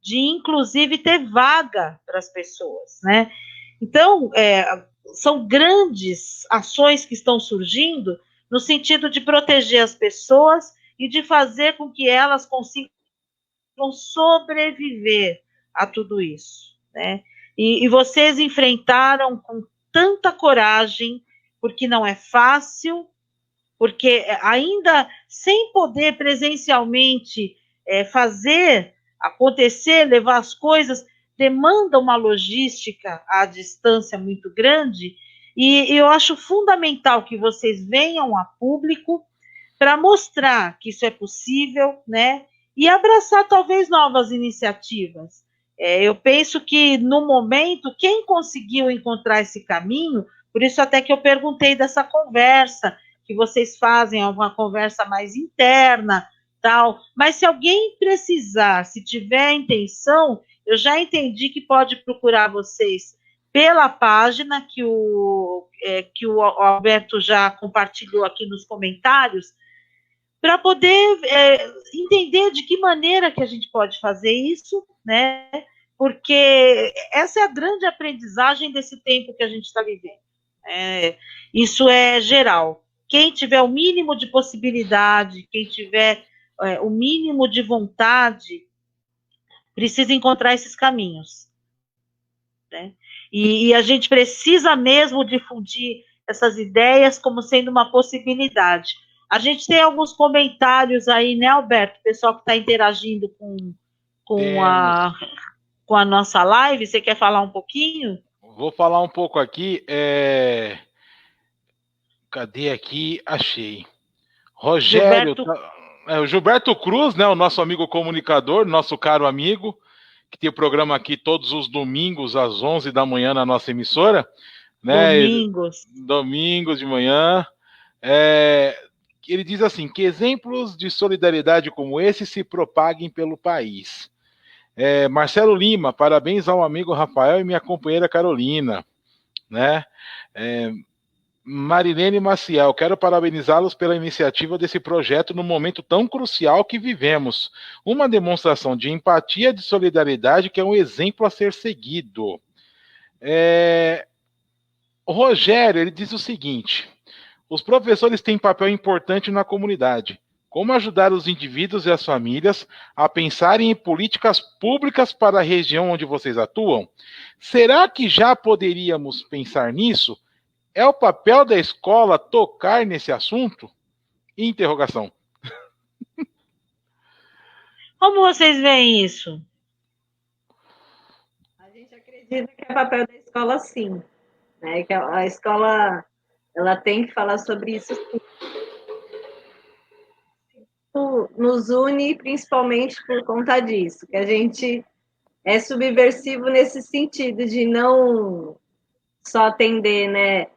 de inclusive ter vaga para as pessoas, né? Então, são grandes ações que estão surgindo no sentido de proteger as pessoas e de fazer com que elas consigam sobreviver a tudo isso, né? E vocês enfrentaram com tanta coragem, porque não é fácil, porque ainda sem poder presencialmente fazer acontecer, levar as coisas, demanda uma logística à distância muito grande, e eu acho fundamental que vocês venham a público para mostrar que isso é possível, né? E abraçar talvez novas iniciativas. Eu penso que no momento, quem conseguiu encontrar esse caminho, por isso até que eu perguntei dessa conversa, que vocês fazem uma conversa mais interna, tal. Mas se alguém precisar, se tiver intenção, eu já entendi que pode procurar vocês pela página que o Alberto já compartilhou aqui nos comentários, para poder entender de que maneira que a gente pode fazer isso, né? Porque essa é a grande aprendizagem desse tempo que a gente está vivendo. Isso é geral. Quem tiver o mínimo de possibilidade, quem tiver o mínimo de vontade, precisa encontrar esses caminhos, né? E a gente precisa mesmo difundir essas ideias como sendo uma possibilidade. A gente tem alguns comentários aí, né, Alberto? O pessoal que está interagindo com a nossa live. Você quer falar um pouquinho? Vou falar um pouco aqui. Cadê aqui? Achei. Rogério, o Gilberto Cruz, né, o nosso amigo comunicador, nosso caro amigo, que tem o programa aqui todos os domingos às 11 da manhã na nossa emissora. Né? Domingos de manhã. Ele diz assim, que exemplos de solidariedade como esse se propaguem pelo país. Marcelo Lima, parabéns ao amigo Rafael e minha companheira Carolina. Né? Marilene Maciel, quero parabenizá-los pela iniciativa desse projeto no momento tão crucial que vivemos. Uma demonstração de empatia e de solidariedade que é um exemplo a ser seguido. O Rogério, ele diz o seguinte, os professores têm papel importante na comunidade. Como ajudar os indivíduos e as famílias a pensarem em políticas públicas para a região onde vocês atuam? Será que já poderíamos pensar nisso? É o papel da escola tocar nesse assunto? Interrogação. Como vocês veem isso? A gente acredita que é papel da escola, sim. Né? Que a escola ela tem que falar sobre isso, sim. Nos une principalmente por conta disso, que a gente é subversivo nesse sentido de não só atender, né,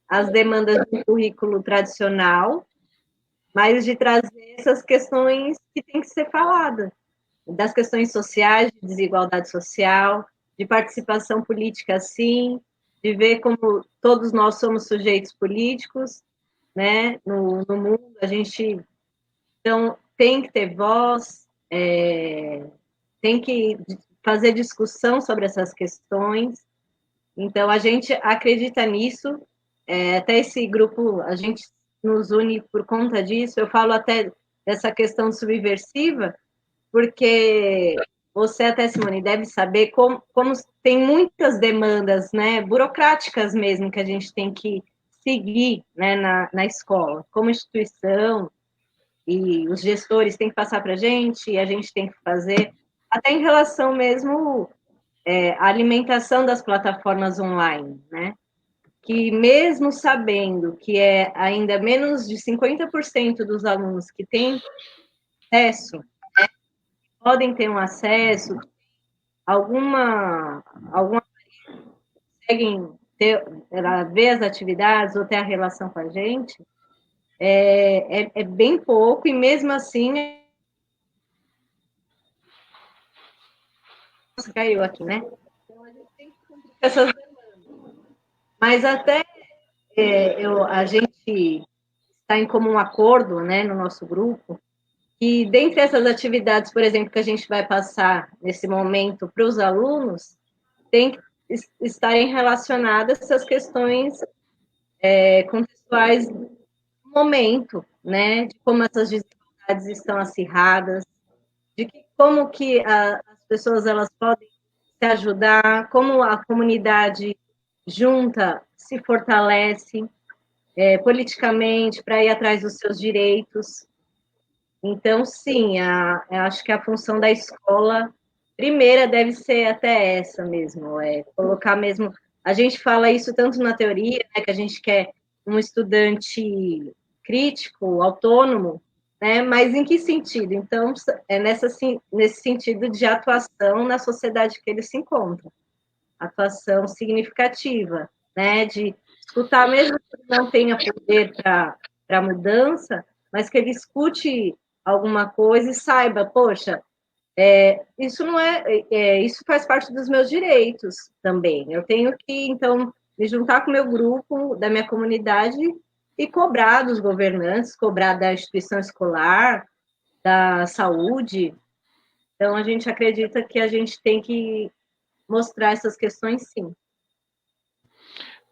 as demandas do currículo tradicional, mas de trazer essas questões que tem que ser faladas, das questões sociais, de desigualdade social, de participação política, sim, de ver como todos nós somos sujeitos políticos, né, no mundo, a gente, então, tem que ter voz, tem que fazer discussão sobre essas questões, então, a gente acredita nisso, até esse grupo, a gente nos une por conta disso, eu falo até dessa questão subversiva, porque você até, Simone, deve saber como tem muitas demandas, né, burocráticas mesmo, que a gente tem que seguir, né, na escola, como instituição, e os gestores têm que passar para a gente tem que fazer, até em relação mesmo a alimentação das plataformas online, né? Que mesmo sabendo que é ainda menos de 50% dos alunos que têm acesso, né, podem ter um acesso, alguma conseguem ver as atividades ou ter a relação com a gente, é bem pouco, e mesmo assim caiu aqui, né? Então, a gente tem que cumprir essas demandas. Mas até a gente está em comum acordo, né, no nosso grupo, E dentre essas atividades, por exemplo, que a gente vai passar nesse momento para os alunos, tem que estarem relacionadas essas questões contextuais do momento, né? De como essas desigualdades estão acirradas, de como que as pessoas elas podem se ajudar, como a comunidade junta se fortalece politicamente para ir atrás dos seus direitos. Então, sim, eu acho que a função da escola primeira deve ser até essa mesmo, colocar mesmo. A gente fala isso tanto na teoria, né, que a gente quer um estudante crítico, autônomo, né, mas em que sentido? Então, nesse sentido de atuação na sociedade que ele se encontra, atuação significativa, né, de escutar, mesmo que ele não tenha poder para mudança, mas que ele escute alguma coisa e saiba, poxa, isso não isso faz parte dos meus direitos também. Eu tenho que, então, me juntar com o meu grupo, da minha comunidade e cobrar dos governantes, cobrar da instituição escolar, da saúde. Então, a gente acredita que a gente tem que mostrar essas questões, sim.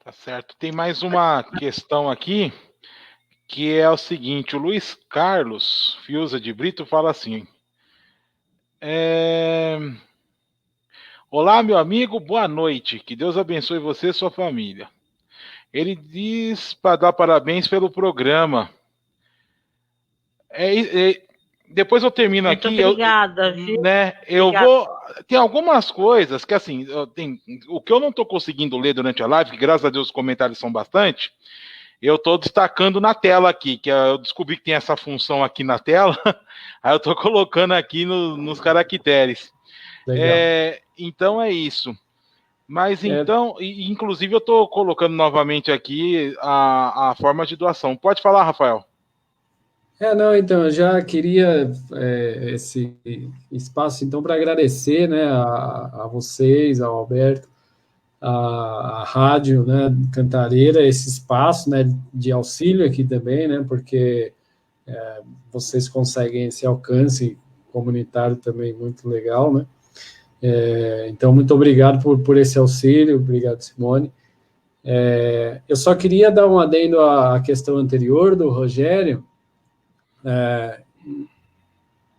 Tá certo. Tem mais uma questão aqui, que é o seguinte: o Luiz Carlos Fiuza de Brito fala assim: olá, meu amigo, boa noite, que Deus abençoe você e sua família. Ele diz para dar parabéns pelo programa. Depois eu termino muito aqui. Obrigada, viu? Eu vou. Tem algumas coisas que, assim, o que eu não estou conseguindo ler durante a live, que graças a Deus os comentários são bastante, eu estou destacando na tela aqui, que eu descobri que tem essa função aqui na tela, aí eu estou colocando aqui nos caracteres. Então é isso. Mas então, inclusive eu estou colocando novamente aqui a forma de doação. Pode falar, Rafael. Não, então, eu já queria esse espaço, então, para agradecer, né, a vocês, ao Alberto, a rádio, né, Cantareira, esse espaço, né, de auxílio aqui também, né, porque vocês conseguem esse alcance comunitário também muito legal, né. Então, muito obrigado por esse auxílio, obrigado, Simone. Eu só queria dar um adendo à questão anterior do Rogério,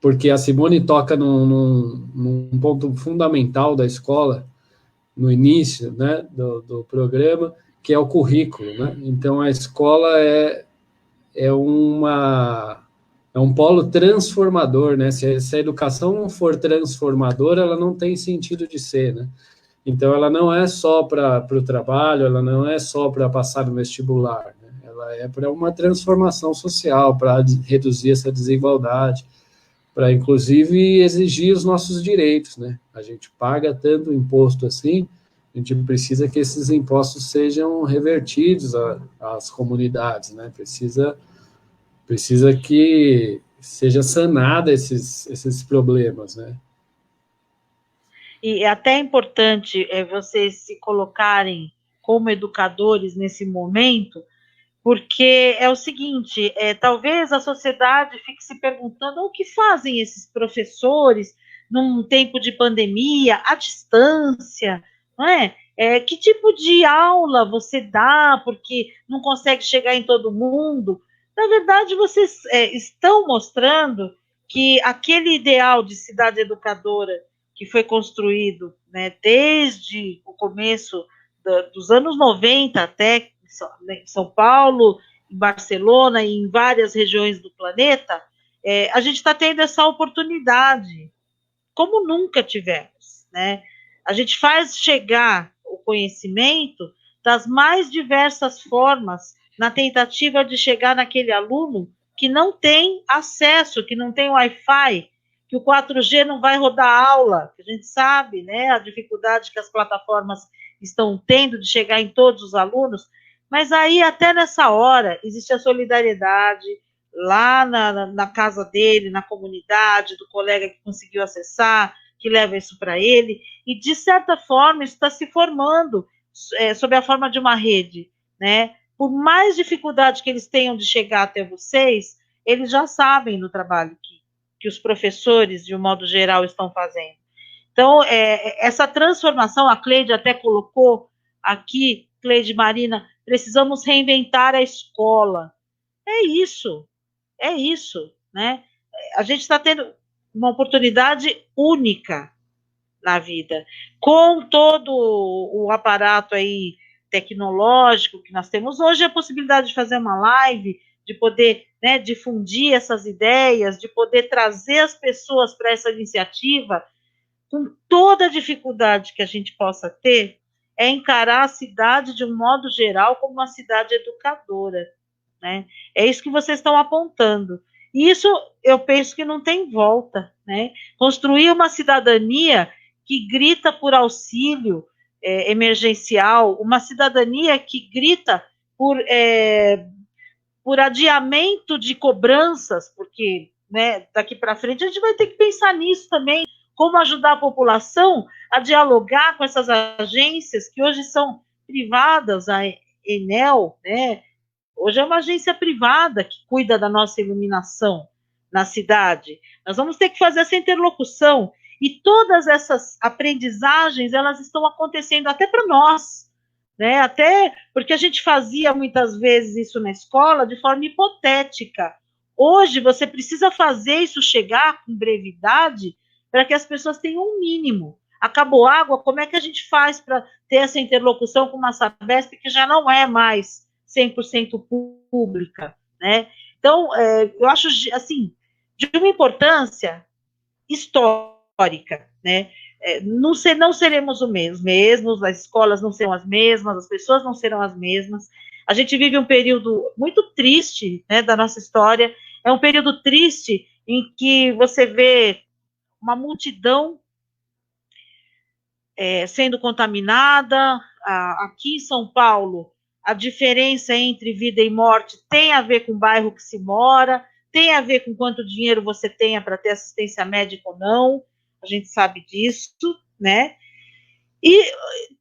porque a Simone toca num ponto fundamental da escola, no início, né, do programa, que é o currículo, né? Então, a escola é um polo transformador, né? Se a educação não for transformadora, ela não tem sentido de ser, né? Então, ela não é só para o trabalho, ela não é só para passar no vestibular, né? Ela é para uma transformação social, para reduzir essa desigualdade, para, inclusive, exigir os nossos direitos, né? A gente paga tanto imposto assim, a gente precisa que esses impostos sejam revertidos às comunidades, né? Precisa que seja sanada esses problemas, né? E é até importante vocês se colocarem como educadores nesse momento, porque é o seguinte, talvez a sociedade fique se perguntando o que fazem esses professores num tempo de pandemia, à distância, não é? Que tipo de aula você dá, porque não consegue chegar em todo mundo? Na verdade, vocês estão mostrando que aquele ideal de cidade educadora que foi construído, né, desde o começo dos anos 90 até em São Paulo, em Barcelona e em várias regiões do planeta, a gente está tendo essa oportunidade, como nunca tivemos, né? A gente faz chegar o conhecimento das mais diversas formas na tentativa de chegar naquele aluno que não tem acesso, que não tem Wi-Fi, que o 4G não vai rodar aula, que a gente sabe, né, a dificuldade que as plataformas estão tendo de chegar em todos os alunos, mas aí até nessa hora existe a solidariedade lá na casa dele, na comunidade, do colega que conseguiu acessar, que leva isso para ele, e de certa forma isso está se formando sob a forma de uma rede, né? Por mais dificuldade que eles tenham de chegar até vocês, eles já sabem do trabalho que os professores, de um modo geral, estão fazendo. Então, essa transformação, a Cleide até colocou aqui, Cleide Marina, precisamos reinventar a escola. É isso, né? A gente está tendo uma oportunidade única na vida, com todo o aparato aí tecnológico que nós temos hoje, a possibilidade de fazer uma live, de poder, né, difundir essas ideias, de poder trazer as pessoas para essa iniciativa, com toda a dificuldade que a gente possa ter, é encarar a cidade de um modo geral como uma cidade educadora, né? É isso que vocês estão apontando. E isso eu penso que não tem volta, né? Construir uma cidadania que grita por auxílio emergencial, uma cidadania que grita por adiamento de cobranças, porque, né, daqui para frente a gente vai ter que pensar nisso também, como ajudar a população a dialogar com essas agências que hoje são privadas, a Enel, né? Hoje é uma agência privada que cuida da nossa iluminação na cidade. Nós vamos ter que fazer essa interlocução. E todas essas aprendizagens, elas estão acontecendo até para nós, né? Até porque a gente fazia muitas vezes isso na escola de forma hipotética. Hoje você precisa fazer isso chegar com brevidade para que as pessoas tenham um mínimo. Acabou água, como é que a gente faz para ter essa interlocução com uma Sabesp que já não é mais 100% pública, né? Então, eu acho, assim, de uma importância histórica, né? Não seremos os mesmos, as escolas não serão as mesmas, as pessoas não serão as mesmas. A gente vive um período muito triste, né, da nossa história. É um período triste em que você vê uma multidão sendo contaminada. Aqui em São Paulo, a diferença entre vida e morte tem a ver com o bairro que se mora, tem a ver com quanto dinheiro você tenha para ter assistência médica ou não, a gente sabe disso, né? E,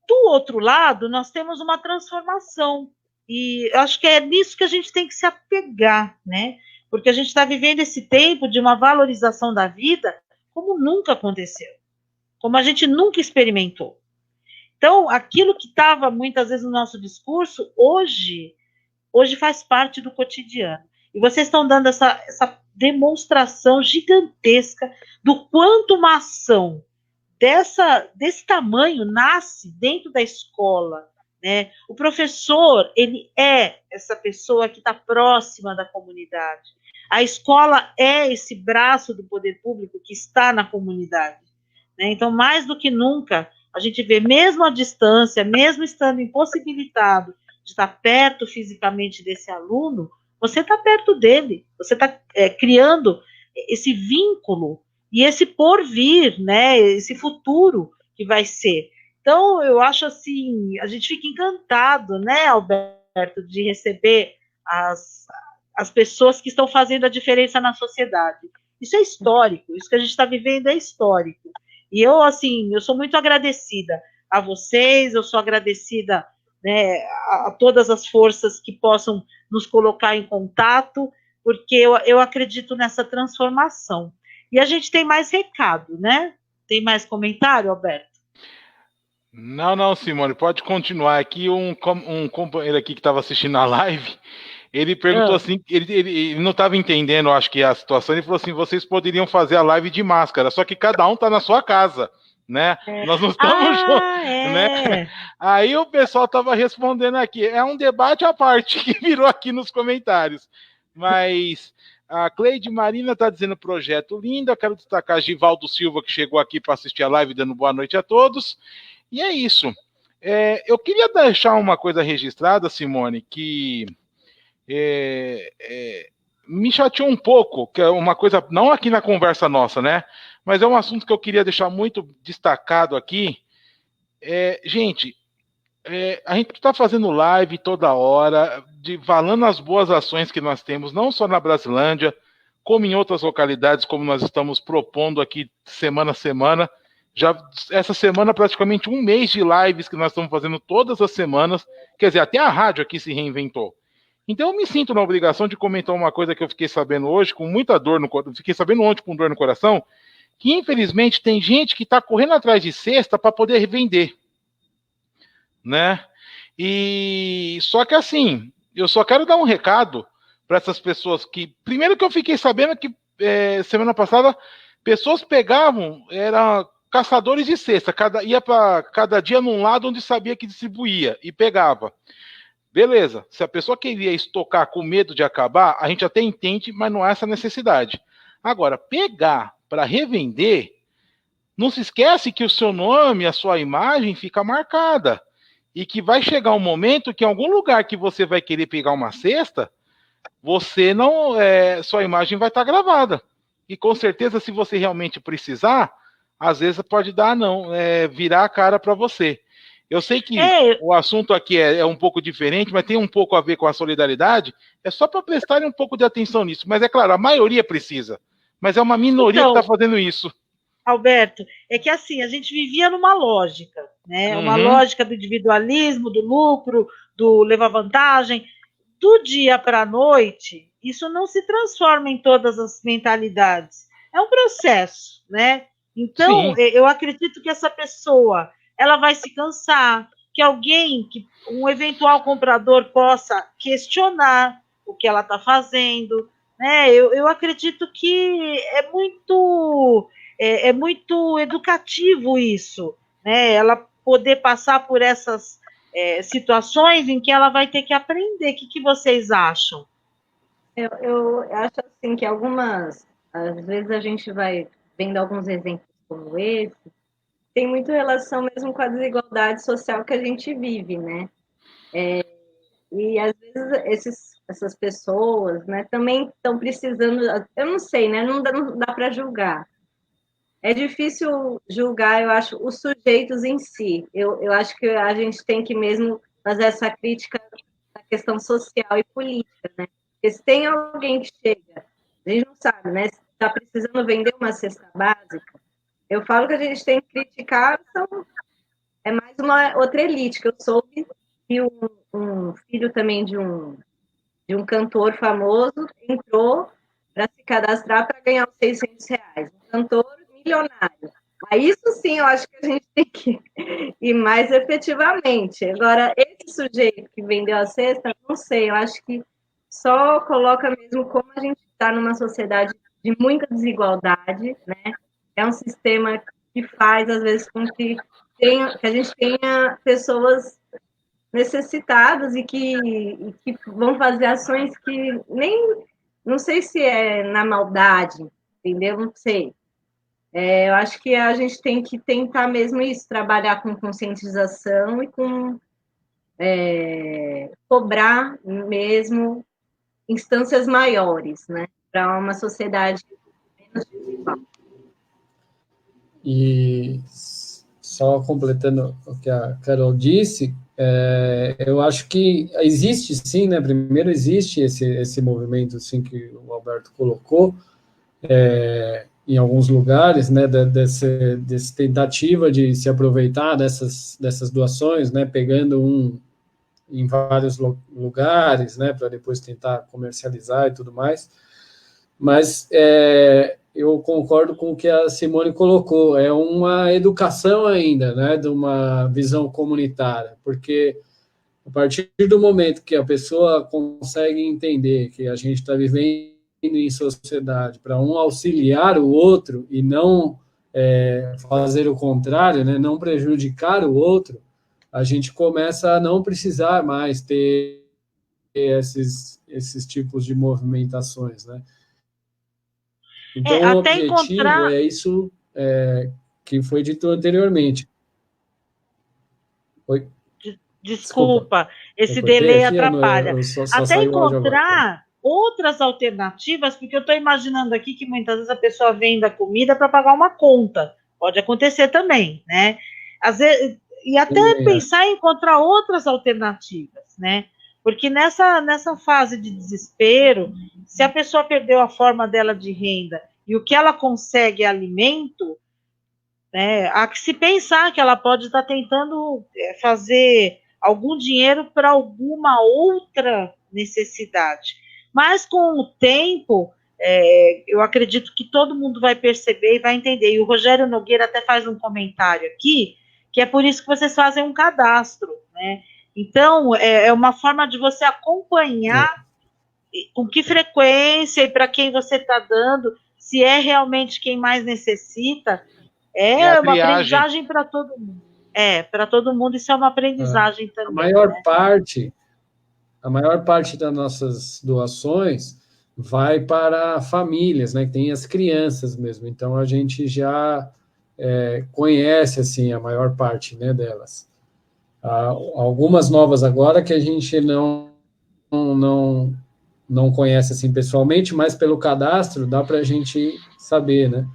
do outro lado, nós temos uma transformação, e eu acho que é nisso que a gente tem que se apegar, né? Porque a gente está vivendo esse tempo de uma valorização da vida como nunca aconteceu, como a gente nunca experimentou. Então, aquilo que estava muitas vezes no nosso discurso, hoje faz parte do cotidiano. E vocês estão dando essa demonstração gigantesca do quanto uma ação desse tamanho nasce dentro da escola, né? O professor, ele é essa pessoa que está próxima da comunidade. A escola é esse braço do poder público que está na comunidade, né? Então, mais do que nunca, a gente vê, mesmo à distância, mesmo estando impossibilitado de estar perto fisicamente desse aluno, você está perto dele, você está criando esse vínculo e esse porvir, né, esse futuro que vai ser. Então, eu acho assim, a gente fica encantado, né, Alberto, de receber as pessoas que estão fazendo a diferença na sociedade. Isso é histórico, isso que a gente está vivendo é histórico. E eu, assim, eu sou muito agradecida a vocês, eu sou agradecida, né, a todas as forças que possam nos colocar em contato, porque eu acredito nessa transformação. E a gente tem mais recado, né? Tem mais comentário, Alberto? Não, Simone, pode continuar. Aqui um companheiro aqui que estava assistindo a live, ele perguntou assim, ele não estava entendendo, acho que a situação, ele falou assim, vocês poderiam fazer a live de máscara, só que cada um está na sua casa, né? Nós não estamos juntos, né? Aí o pessoal estava respondendo aqui, é um debate à parte que virou aqui nos comentários, mas a Cleide Marina está dizendo projeto lindo, eu quero destacar a Givaldo Silva, que chegou aqui para assistir a live, dando boa noite a todos, e é isso. Eu queria deixar uma coisa registrada, Simone, que me chateou um pouco, que é uma coisa, não aqui na conversa nossa, né? Mas é um assunto que eu queria deixar muito destacado aqui. Gente, a gente está fazendo live toda hora, falando as boas ações que nós temos, não só na Brasilândia, como em outras localidades, como nós estamos propondo aqui semana a semana. Já essa semana, praticamente um mês de lives que nós estamos fazendo todas as semanas, quer dizer, até a rádio aqui se reinventou. Então eu me sinto na obrigação de comentar uma coisa que eu fiquei sabendo hoje com muita dor no coração, fiquei sabendo ontem com dor no coração, que infelizmente tem gente que está correndo atrás de cesta para poder revender, né? E só que assim, eu só quero dar um recado para essas pessoas que, primeiro que eu fiquei sabendo que semana passada pessoas pegavam, eram caçadores de cesta, ia para cada dia num lado onde sabia que distribuía e pegava. Beleza, se a pessoa queria estocar com medo de acabar, a gente até entende, mas não há essa necessidade. Agora, pegar para revender, não se esquece que o seu nome, a sua imagem fica marcada. E que vai chegar um momento que em algum lugar que você vai querer pegar uma cesta, você não, sua imagem vai estar gravada. E com certeza, se você realmente precisar, às vezes pode dar virar a cara para você. Eu sei que o assunto aqui é um pouco diferente, mas tem um pouco a ver com a solidariedade. É só para prestarem um pouco de atenção nisso. Mas é claro, a maioria precisa. Mas é uma minoria que está fazendo isso. Alberto, é que assim, a gente vivia numa lógica, né? Uma lógica do individualismo, do lucro, do levar vantagem. Do dia para a noite, isso não se transforma em todas as mentalidades. É um processo, né? Então, eu acredito que essa pessoa, ela vai se cansar, que um eventual comprador possa questionar o que ela está fazendo, né? Eu acredito que é muito educativo isso, né? Ela poder passar por essas situações em que ela vai ter que aprender. O que vocês acham? Eu acho assim que às vezes a gente vai vendo alguns exemplos como esse, tem muito relação mesmo com a desigualdade social que a gente vive, né? E às vezes essas pessoas, né, também estão precisando, eu não sei, né? Não dá para julgar. É difícil julgar, eu acho, os sujeitos em si. Eu acho que a gente tem que mesmo fazer essa crítica da questão social e política, né? Porque se tem alguém que chega, a gente não sabe, né? Se está precisando vender uma cesta básica, eu falo que a gente tem que criticar, é mais uma outra elite, que eu soube que um filho também de um cantor famoso entrou para se cadastrar para ganhar os R$ 600. Um cantor milionário. Aí isso sim, eu acho que a gente tem que ir mais efetivamente. Agora, esse sujeito que vendeu a cesta, não sei, eu acho que só coloca mesmo como a gente está numa sociedade de muita desigualdade, né? É um sistema que faz, às vezes, com que a gente tenha pessoas necessitadas e que vão fazer ações que não sei se é na maldade, entendeu? Não sei. Eu acho que a gente tem que tentar mesmo isso, trabalhar com conscientização e com cobrar mesmo instâncias maiores, né? Para uma sociedade menos desigual. E só completando o que a Carol disse, eu acho que existe sim, né? Primeiro existe esse movimento assim, que o Alberto colocou, em alguns lugares, né, dessa tentativa de se aproveitar dessas doações, né, pegando em vários lugares, né, para depois tentar comercializar e tudo mais. Mas eu concordo com o que a Simone colocou, é uma educação ainda, né, de uma visão comunitária, porque a partir do momento que a pessoa consegue entender que a gente está vivendo em sociedade para um auxiliar o outro e não fazer o contrário, né, não prejudicar o outro, a gente começa a não precisar mais ter esses tipos de movimentações, né? Então, o objetivo é isso que foi dito anteriormente. Oi? Desculpa, esse delay atrapalha. Até encontrar outras alternativas, porque eu estou imaginando aqui que muitas vezes a pessoa vende a comida para pagar uma conta. Pode acontecer também, né? Às vezes, e até pensar em encontrar outras alternativas, né? Porque nessa fase de desespero, se a pessoa perdeu a forma dela de renda e o que ela consegue é alimento, né, há que se pensar que ela pode estar tentando fazer algum dinheiro para alguma outra necessidade. Mas com o tempo, eu acredito que todo mundo vai perceber e vai entender. E o Rogério Nogueira até faz um comentário aqui, que é por isso que vocês fazem um cadastro, né? Então, é uma forma de você acompanhar com que frequência e para quem você está dando, se é realmente quem mais necessita. É uma aprendizagem para todo mundo. Para todo mundo isso é uma aprendizagem também. A maior parte das nossas doações vai para famílias, né? Que tem as crianças mesmo. Então, a gente já conhece, assim, a maior parte, né, delas. Algumas novas agora que a gente não conhece, assim, pessoalmente, mas pelo cadastro dá para a gente saber, né?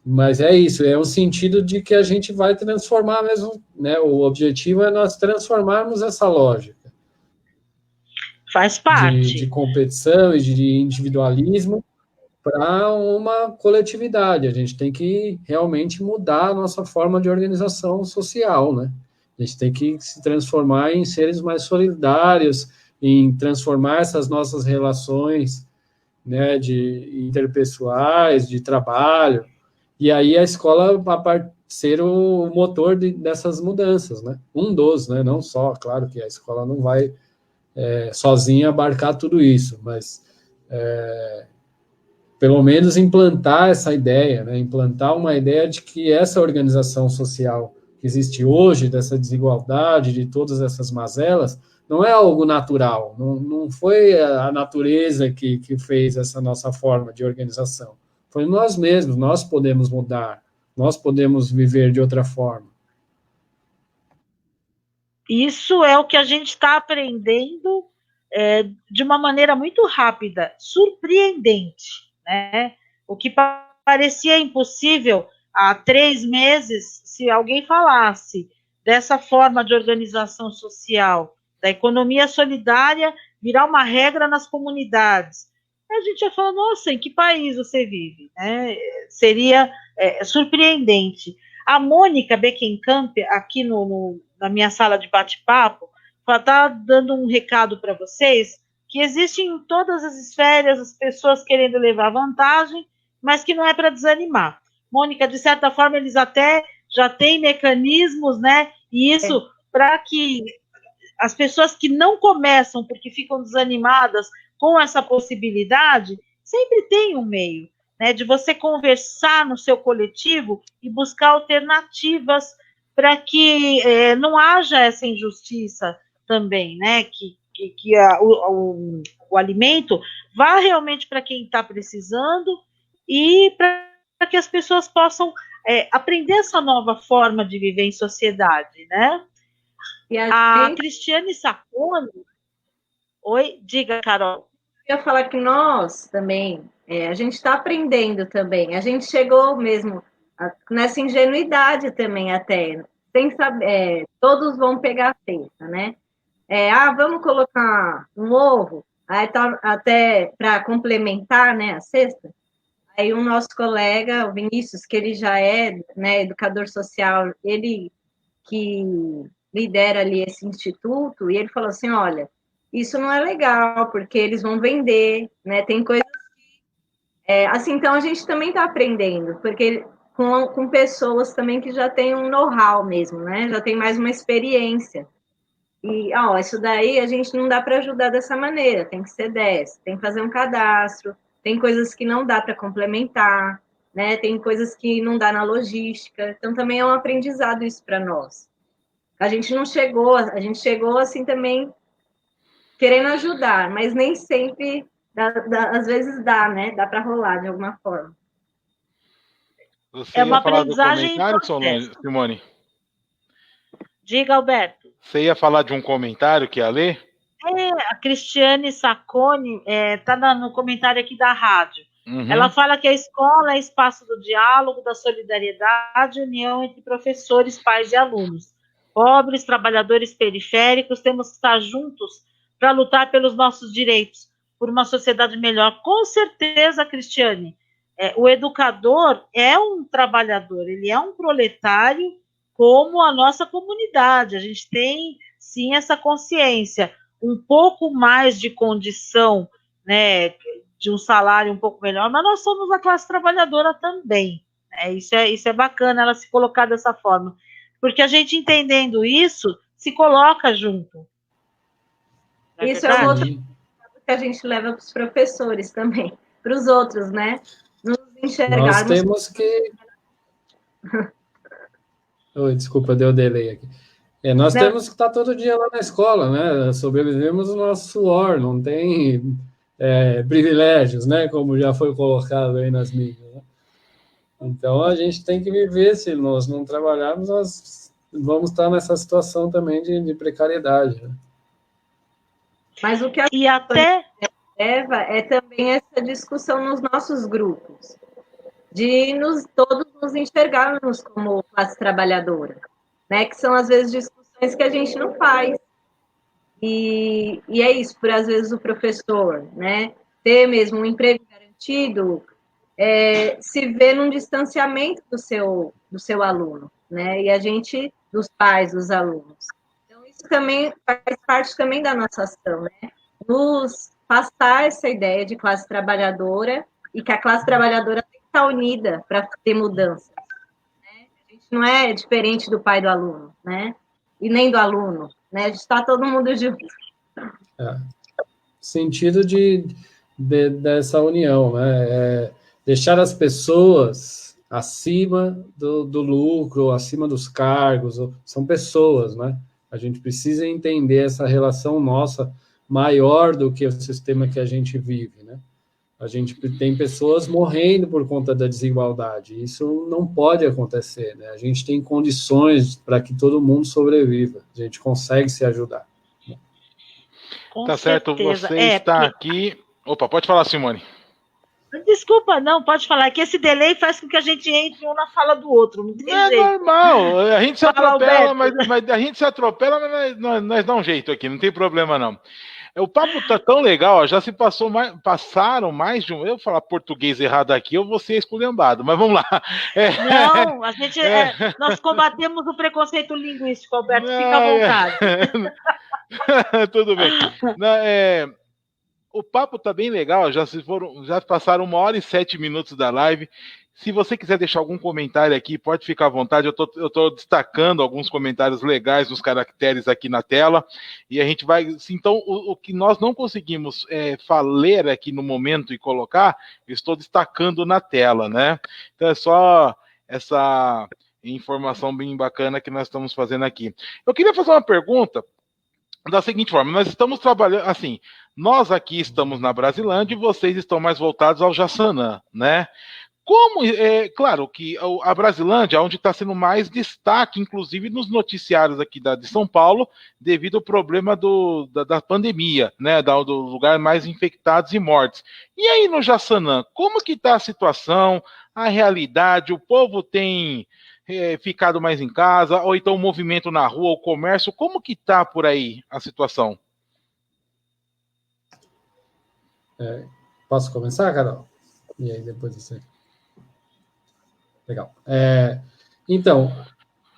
Mas é isso, é um sentido de que a gente vai transformar mesmo, né? O objetivo é nós transformarmos essa lógica. Faz parte. De competição e de individualismo para uma coletividade. A gente tem que realmente mudar a nossa forma de organização social, né? A gente tem que se transformar em seres mais solidários, em transformar essas nossas relações, né, de interpessoais, de trabalho, e aí a escola vai ser o motor dessas mudanças, né? Um dos, né? Não só, claro que a escola não vai sozinha abarcar tudo isso, mas pelo menos implantar essa ideia, né? Implantar uma ideia de que essa organização social que existe hoje, dessa desigualdade, de todas essas mazelas, não é algo natural, não foi a natureza que fez essa nossa forma de organização. Foi nós mesmos, nós podemos mudar, nós podemos viver de outra forma. Isso é o que a gente está aprendendo de uma maneira muito rápida, surpreendente, né? O que parecia impossível há 3 meses, se alguém falasse dessa forma de organização social, da economia solidária virar uma regra nas comunidades, a gente ia falar, nossa, em que país você vive? Seria surpreendente. A Mônica Beckenkamp, aqui na minha sala de bate-papo, está dando um recado para vocês, que existem em todas as esferas as pessoas querendo levar vantagem, mas que não é para desanimar. Mônica, de certa forma, eles até já têm mecanismos, né? E isso para que as pessoas que não começam porque ficam desanimadas com essa possibilidade, sempre tem um meio, né, de você conversar no seu coletivo e buscar alternativas para que não haja essa injustiça também, né, que o alimento vá realmente para quem está precisando e para que as pessoas possam aprender essa nova forma de viver em sociedade, né? E a Cristiane Sacconi... Oi, diga, Carol. Eu ia falar que nós também, a gente está aprendendo também. A gente chegou mesmo nessa ingenuidade também até, sem saber, todos vão pegar a cesta, né? Vamos colocar um ovo, aí tá, até para complementar, né, a cesta. Aí o nosso colega, o Vinícius, que ele já é, né, educador social, ele que lidera ali esse instituto, e ele falou assim, olha, isso não é legal, porque eles vão vender, né? Tem coisas assim, então a gente também está aprendendo, porque com pessoas também que já têm um know-how mesmo, né? Já tem mais uma experiência. E, isso daí a gente não dá para ajudar dessa maneira, tem que ser dessa, tem que fazer um cadastro, tem coisas que não dá para complementar, né? Tem coisas que não dá na logística, então também é um aprendizado isso para nós. A gente chegou assim também querendo ajudar, mas nem sempre, às vezes dá, né? Dá para rolar de alguma forma. Você ia falar do comentário, Simone? Diga, Alberto. Você ia falar de um comentário que ia ler? A Cristiane Sacconi está no comentário aqui da rádio. Uhum. Ela fala que a escola é espaço do diálogo, da solidariedade, união entre professores, pais e alunos. Pobres, trabalhadores periféricos, temos que estar juntos para lutar pelos nossos direitos, por uma sociedade melhor. Com certeza, Cristiane, o educador é um trabalhador, ele é um proletário como a nossa comunidade. A gente tem, sim, essa consciência. um pouco mais de condição, né, de um salário um pouco melhor, mas nós somos a classe trabalhadora também. Isso é bacana ela se colocar dessa forma, porque a gente entendendo isso, se coloca junto. Isso é um outro que a gente leva para os professores também, para os outros, né? Nos enxergarmos. Nós temos que... Oi, desculpa, deu delay aqui. Nós temos que estar todo dia lá na escola, né? Sobrevivemos o nosso suor, não tem privilégios, né? Como já foi colocado aí nas mídias, né? Então, a gente tem que viver, se nós não trabalharmos, nós vamos estar nessa situação também de precariedade, né? Mas o que a e até leva é também essa discussão nos nossos grupos, de todos nos enxergarmos como classe trabalhadora, né? Que são, às vezes, discussões que a gente não faz. E é isso, por às vezes o professor, né? Ter mesmo um emprego garantido, se vê num distanciamento do seu aluno, né? E a gente, dos pais, dos alunos. Então, isso também faz parte também da nossa ação, né? Nos passar essa ideia de classe trabalhadora e que a classe trabalhadora tem que estar unida para ter mudanças, né? A gente não é diferente do pai do aluno, né? E nem do aluno, né? A gente está todo mundo junto. Sentido dessa união, né? Deixar as pessoas acima do lucro, acima dos cargos, são pessoas, né? A gente precisa entender essa relação nossa maior do que o sistema que a gente vive, né? A gente tem pessoas morrendo por conta da desigualdade, isso não pode acontecer, né? A gente tem condições para que todo mundo sobreviva, a gente consegue se ajudar. Tá certo, você está aqui... Opa, pode falar, Simone. Desculpa, não, pode falar, que esse delay faz com que a gente entre um na fala do outro, não tem jeito. Normal, a gente se atropela, mas a gente se atropela, mas nós dá um jeito aqui, não tem problema não. O papo tá tão legal, ó, já se passaram mais de um... Eu falar português errado aqui, eu vou ser esculhambado, mas vamos lá. Não, a gente, nós combatemos o preconceito linguístico, Alberto, fica à vontade. Tudo bem. O papo tá bem legal, já passaram 1h07 da live. Se você quiser deixar algum comentário aqui, pode ficar à vontade. Eu tô destacando alguns comentários legais nos caracteres aqui na tela. E a gente vai... Então, o que nós não conseguimos ler aqui no momento e colocar, eu estou destacando na tela, né? Então, é só essa informação bem bacana que nós estamos fazendo aqui. Eu queria fazer uma pergunta da seguinte forma: nós estamos trabalhando, assim, nós aqui estamos na Brasilândia e vocês estão mais voltados ao Jaçanã, né? Como, claro que a Brasilândia é onde está sendo mais destaque, inclusive nos noticiários aqui de São Paulo, devido ao problema da pandemia, né, do lugar mais infectados e mortes. E aí no Jaçanã, como que está a situação, a realidade? O povo tem ficado mais em casa, ou então o movimento na rua, o comércio, como que está por aí a situação? Posso começar, Carol? E aí depois você... Legal. Então,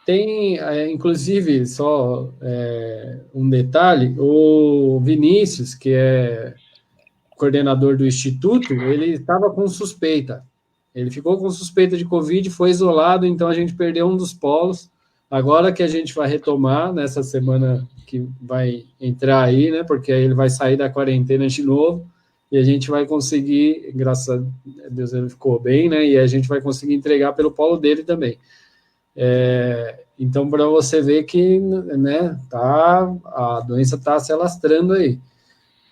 tem, inclusive, só um detalhe, o Vinícius, que é coordenador do Instituto, ele estava com suspeita. Ele ficou com suspeita de Covid, foi isolado, então a gente perdeu um dos polos. Agora que a gente vai retomar, nessa semana que vai entrar aí, né, porque aí ele vai sair da quarentena de novo, e a gente vai conseguir, graças a Deus ele ficou bem, né, e a gente vai conseguir entregar pelo polo dele também. Então, para você ver que, né, a doença está se alastrando aí.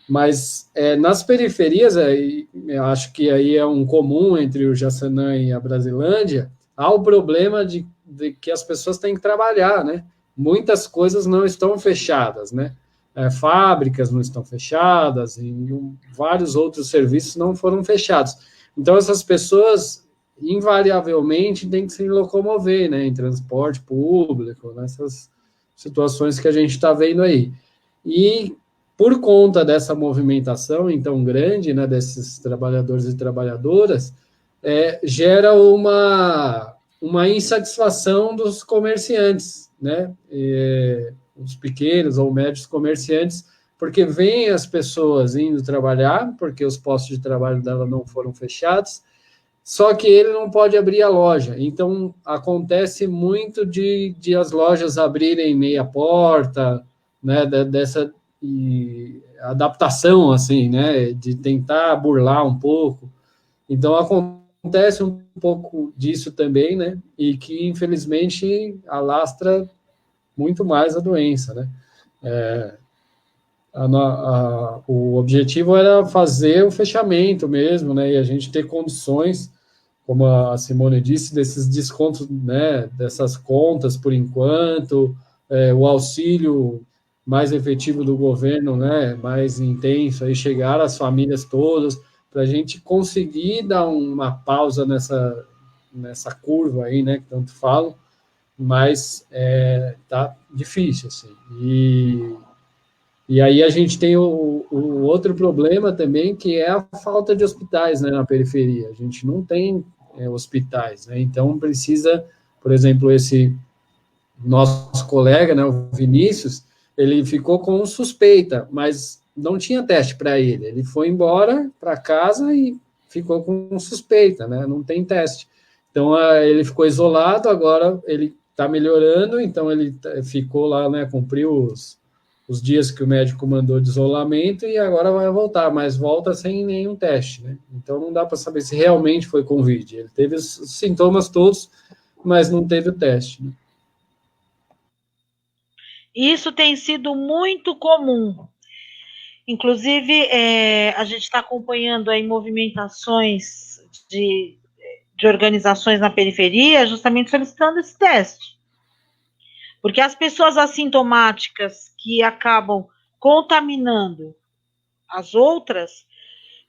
Mas nas periferias, eu acho que aí é um comum entre o Jaçanã e a Brasilândia, há o problema de que as pessoas têm que trabalhar, né? Muitas coisas não estão fechadas, né? Fábricas não estão fechadas, e vários outros serviços não foram fechados. Então, essas pessoas, invariavelmente, têm que se locomover, né? Em transporte público, nessas situações que a gente está vendo aí. E, por conta dessa movimentação, então, grande, né, desses trabalhadores e trabalhadoras, gera uma insatisfação dos comerciantes, né? Os pequenos ou médios comerciantes, porque vêm as pessoas indo trabalhar, porque os postos de trabalho dela não foram fechados, só que ele não pode abrir a loja. Então, acontece muito de as lojas abrirem meia porta, né, dessa adaptação, assim, né, de tentar burlar um pouco. Então, acontece um pouco disso também, né, e que, infelizmente, alastra muito mais a doença, né. O objetivo era fazer o fechamento mesmo, né, e a gente ter condições, como a Simone disse, desses descontos, né, dessas contas por enquanto, o auxílio mais efetivo do governo, né, mais intenso, aí chegar às famílias todas, para a gente conseguir dar uma pausa nessa curva aí, né, que tanto falo, mas tá difícil, assim. E aí a gente tem o outro problema também, que é a falta de hospitais, né, na periferia. A gente não tem hospitais, né? Então precisa, por exemplo, esse nosso colega, né, o Vinícius, ele ficou com suspeita, mas não tinha teste para ele. Ele foi embora para casa e ficou com suspeita, né? Não tem teste. Então ele ficou isolado, agora ele está melhorando, então ele ficou lá, né, cumpriu os dias que o médico mandou de isolamento e agora vai voltar, mas volta sem nenhum teste, né? Então não dá para saber se realmente foi Covid. Ele teve os sintomas todos, mas não teve o teste, né? Isso tem sido muito comum. Inclusive, a gente está acompanhando aí movimentações de organizações na periferia, justamente solicitando esse teste. Porque as pessoas assintomáticas que acabam contaminando as outras,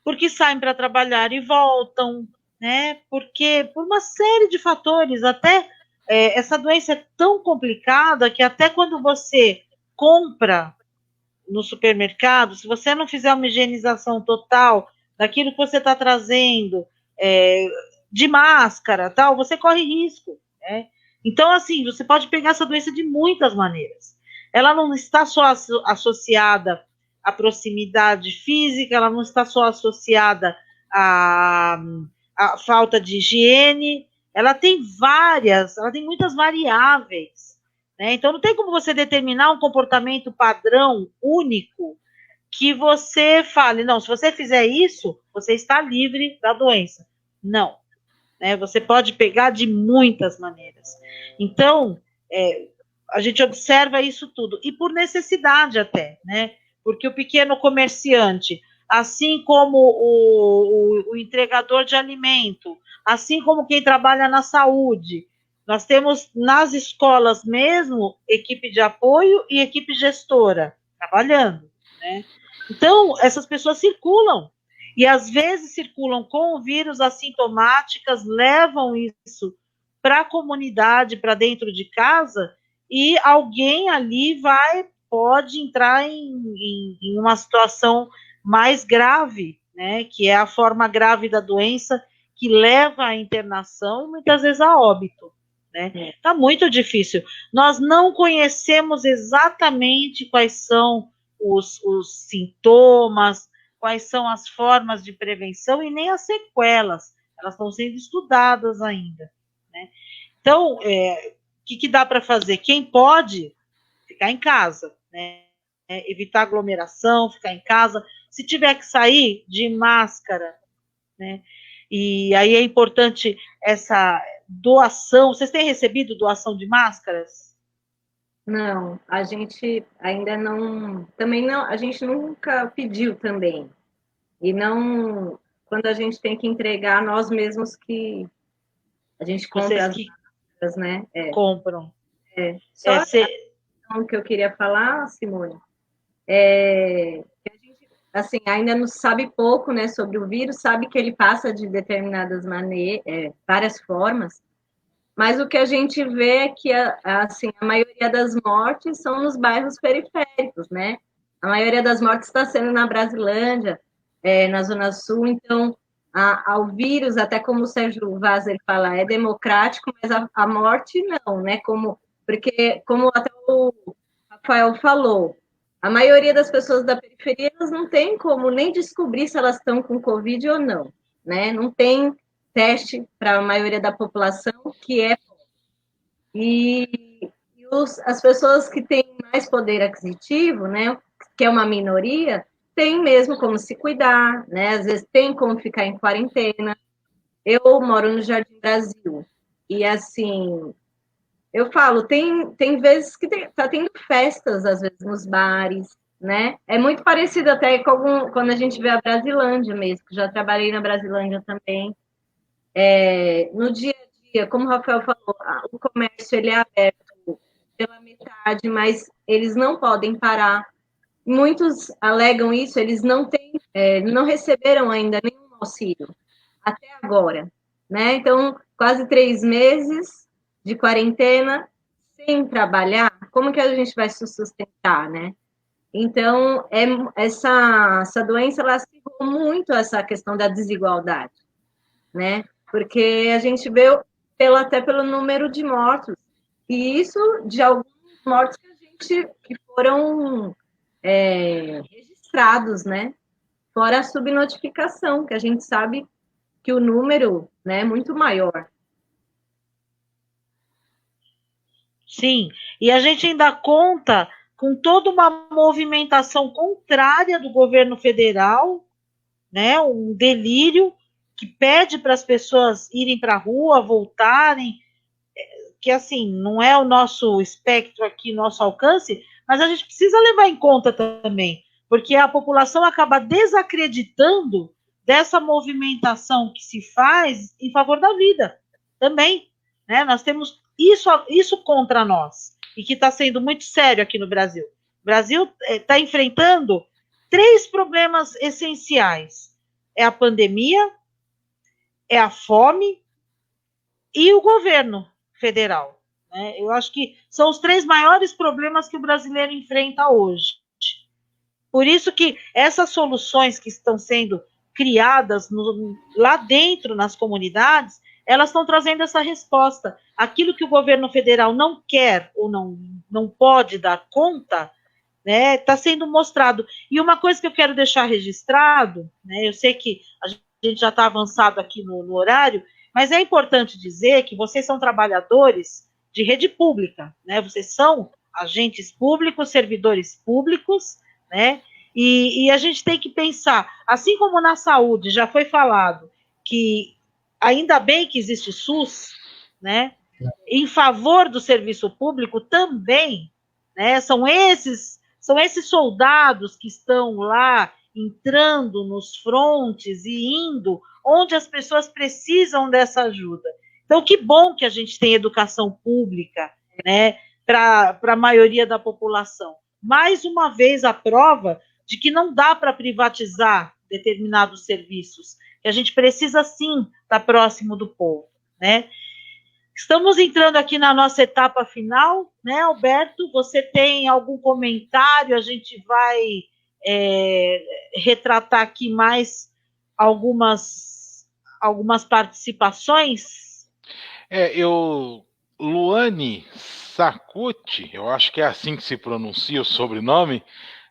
porque saem para trabalhar e voltam, né? Porque por uma série de fatores, até essa doença é tão complicada que até quando você compra no supermercado, se você não fizer uma higienização total daquilo que você está trazendo, de máscara, tal, você corre risco, né? Então, assim, você pode pegar essa doença de muitas maneiras. Ela não está só associada à proximidade física, ela não está só associada à falta de higiene, ela tem muitas variáveis, né? Então, não tem como você determinar um comportamento padrão único que você fale, não, se você fizer isso, você está livre da doença. Não. Né? Você pode pegar de muitas maneiras. Então, a gente observa isso tudo, e por necessidade até, né? Porque o pequeno comerciante, assim como o entregador de alimento, assim como quem trabalha na saúde, nós temos nas escolas mesmo equipe de apoio e equipe gestora trabalhando, né? Então, essas pessoas circulam, e às vezes circulam com o vírus assintomáticas, levam isso para a comunidade, para dentro de casa, e alguém ali pode entrar em uma situação mais grave, né, que é a forma grave da doença, que leva à internação e muitas vezes a óbito, né? Tá muito difícil. Nós não conhecemos exatamente quais são os sintomas, quais são as formas de prevenção e nem as sequelas. Elas estão sendo estudadas ainda, né? Então, o que dá para fazer? Quem pode, ficar em casa, né? Evitar aglomeração, ficar em casa. Se tiver que sair, de máscara, né? E aí é importante essa doação. Vocês têm recebido doação de máscaras? Não, a gente ainda não, também não, a gente nunca pediu também. E não, quando a gente tem que entregar, nós mesmos que a gente compra as máscaras, né? Compram. Só o que eu queria falar, Simone, que a gente, assim, ainda não sabe pouco, né, sobre o vírus, sabe que ele passa de determinadas maneiras, várias formas, mas o que a gente vê é que, assim, a maioria das mortes são nos bairros periféricos, né? A maioria das mortes está sendo na Brasilândia, na Zona Sul, então ao vírus, até como o Sérgio Vaz ele fala, é democrático, mas a morte não, né? Porque, como até o Rafael falou, A maioria das pessoas da periferia, elas não tem como nem descobrir se elas estão com Covid ou não, né? Não tem teste para a maioria da população que é. E as pessoas que têm mais poder aquisitivo, né, que é uma minoria, tem mesmo como se cuidar, né? Às vezes tem como ficar em quarentena. Eu moro no Jardim Brasil e, assim, eu falo, tem vezes que tá tendo festas, às vezes, nos bares, né? É muito parecido até com quando a gente vê a Brasilândia mesmo, que já trabalhei na Brasilândia também. No dia a dia, como o Rafael falou, o comércio ele é aberto pela metade, mas eles não podem parar. Muitos alegam isso, eles não receberam ainda nenhum auxílio, até agora, né? Então, quase 3 meses de quarentena, sem trabalhar, como que a gente vai se sustentar, né? Então, essa doença, ela lastigou muito essa questão da desigualdade, né? Porque a gente vê até pelo número de mortos, e isso de alguns mortos que foram registrados, né? Fora a subnotificação, que a gente sabe que o número, né, é muito maior. Sim, e a gente ainda conta com toda uma movimentação contrária do governo federal, né, um delírio que pede para as pessoas irem para a rua, voltarem, que assim, não é o nosso espectro aqui, nosso alcance, mas a gente precisa levar em conta também, porque a população acaba desacreditando dessa movimentação que se faz em favor da vida também, né? Nós temos isso contra nós, e que está sendo muito sério aqui no Brasil. O Brasil está enfrentando 3 problemas essenciais: é a pandemia, é a fome e o governo federal, né? Eu acho que são os 3 maiores problemas que o brasileiro enfrenta hoje. Por isso que essas soluções que estão sendo criadas lá dentro, nas comunidades, elas estão trazendo essa resposta. Aquilo que o governo federal não quer ou não pode dar conta, né, está sendo mostrado. E uma coisa que eu quero deixar registrado, né, eu sei que a gente já está avançado aqui no horário, mas é importante dizer que vocês são trabalhadores de rede pública, né? Vocês são agentes públicos, servidores públicos, né? E a gente tem que pensar, assim como na saúde já foi falado, que ainda bem que existe SUS, né? Em favor do serviço público também, né? São esses soldados que estão lá entrando nos frontes e indo onde as pessoas precisam dessa ajuda. Então, que bom que a gente tem educação pública, né, para a maioria da população. Mais uma vez, a prova de que não dá para privatizar determinados serviços, que a gente precisa, sim, estar próximo do povo, né? Estamos entrando aqui na nossa etapa final, né, Alberto? Você tem algum comentário? A gente vai retratar aqui mais algumas participações. Luane Sacuti, eu acho que é assim que se pronuncia o sobrenome,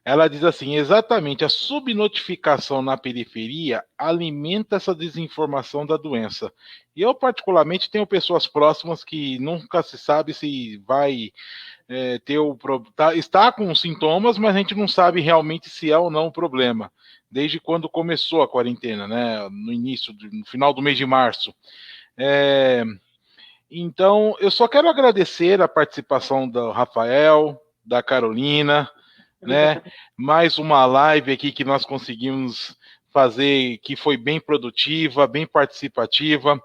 ela diz assim: exatamente, a subnotificação na periferia alimenta essa desinformação da doença. E eu, particularmente, tenho pessoas próximas que nunca se sabe se vai está com sintomas, mas a gente não sabe realmente se é ou não o problema, desde quando começou a quarentena, né? No final do mês de março. Então, eu só quero agradecer a participação do Rafael, da Carolina, né? Mais uma live aqui que nós conseguimos fazer, que foi bem produtiva, bem participativa.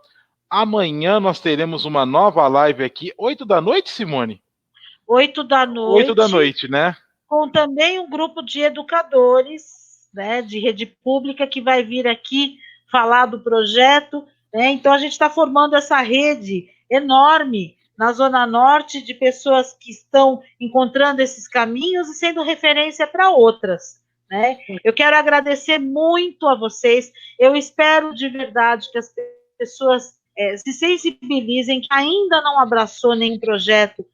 Amanhã nós teremos uma nova live aqui, 8 da noite, Simone? 8 da noite. 8 da noite, né? Com também um grupo de educadores, né, de rede pública, que vai vir aqui falar do projeto, né? Então, a gente está formando essa rede enorme na Zona Norte de pessoas que estão encontrando esses caminhos e sendo referência para outras, né? Eu quero agradecer muito a vocês. Eu espero de verdade que as pessoas se sensibilizem, que ainda não abraçou nenhum projeto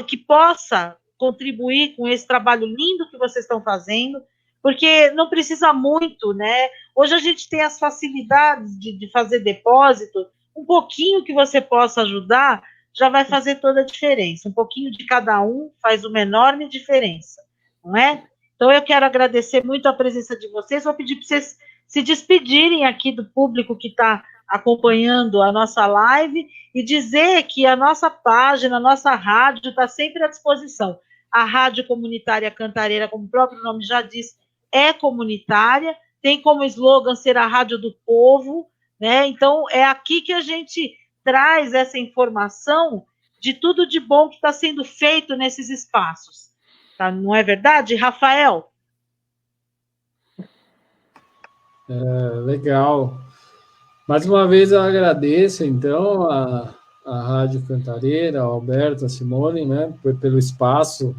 que possa contribuir com esse trabalho lindo que vocês estão fazendo, porque não precisa muito, né? Hoje a gente tem as facilidades de fazer depósito, um pouquinho que você possa ajudar já vai fazer toda a diferença. Um pouquinho de cada um faz uma enorme diferença, não é? Então, eu quero agradecer muito a presença de vocês. Vou pedir para vocês se despedirem aqui do público que está acompanhando a nossa live e dizer que a nossa página, a nossa rádio está sempre à disposição. A Rádio Comunitária Cantareira, como o próprio nome já diz, é comunitária, tem como slogan ser a rádio do povo, né? Então, é aqui que a gente traz essa informação de tudo de bom que está sendo feito nesses espaços. Tá? Não é verdade, Rafael? Legal. Mais uma vez eu agradeço, então, a Rádio Cantareira, ao Alberto, a Simone, né, pelo espaço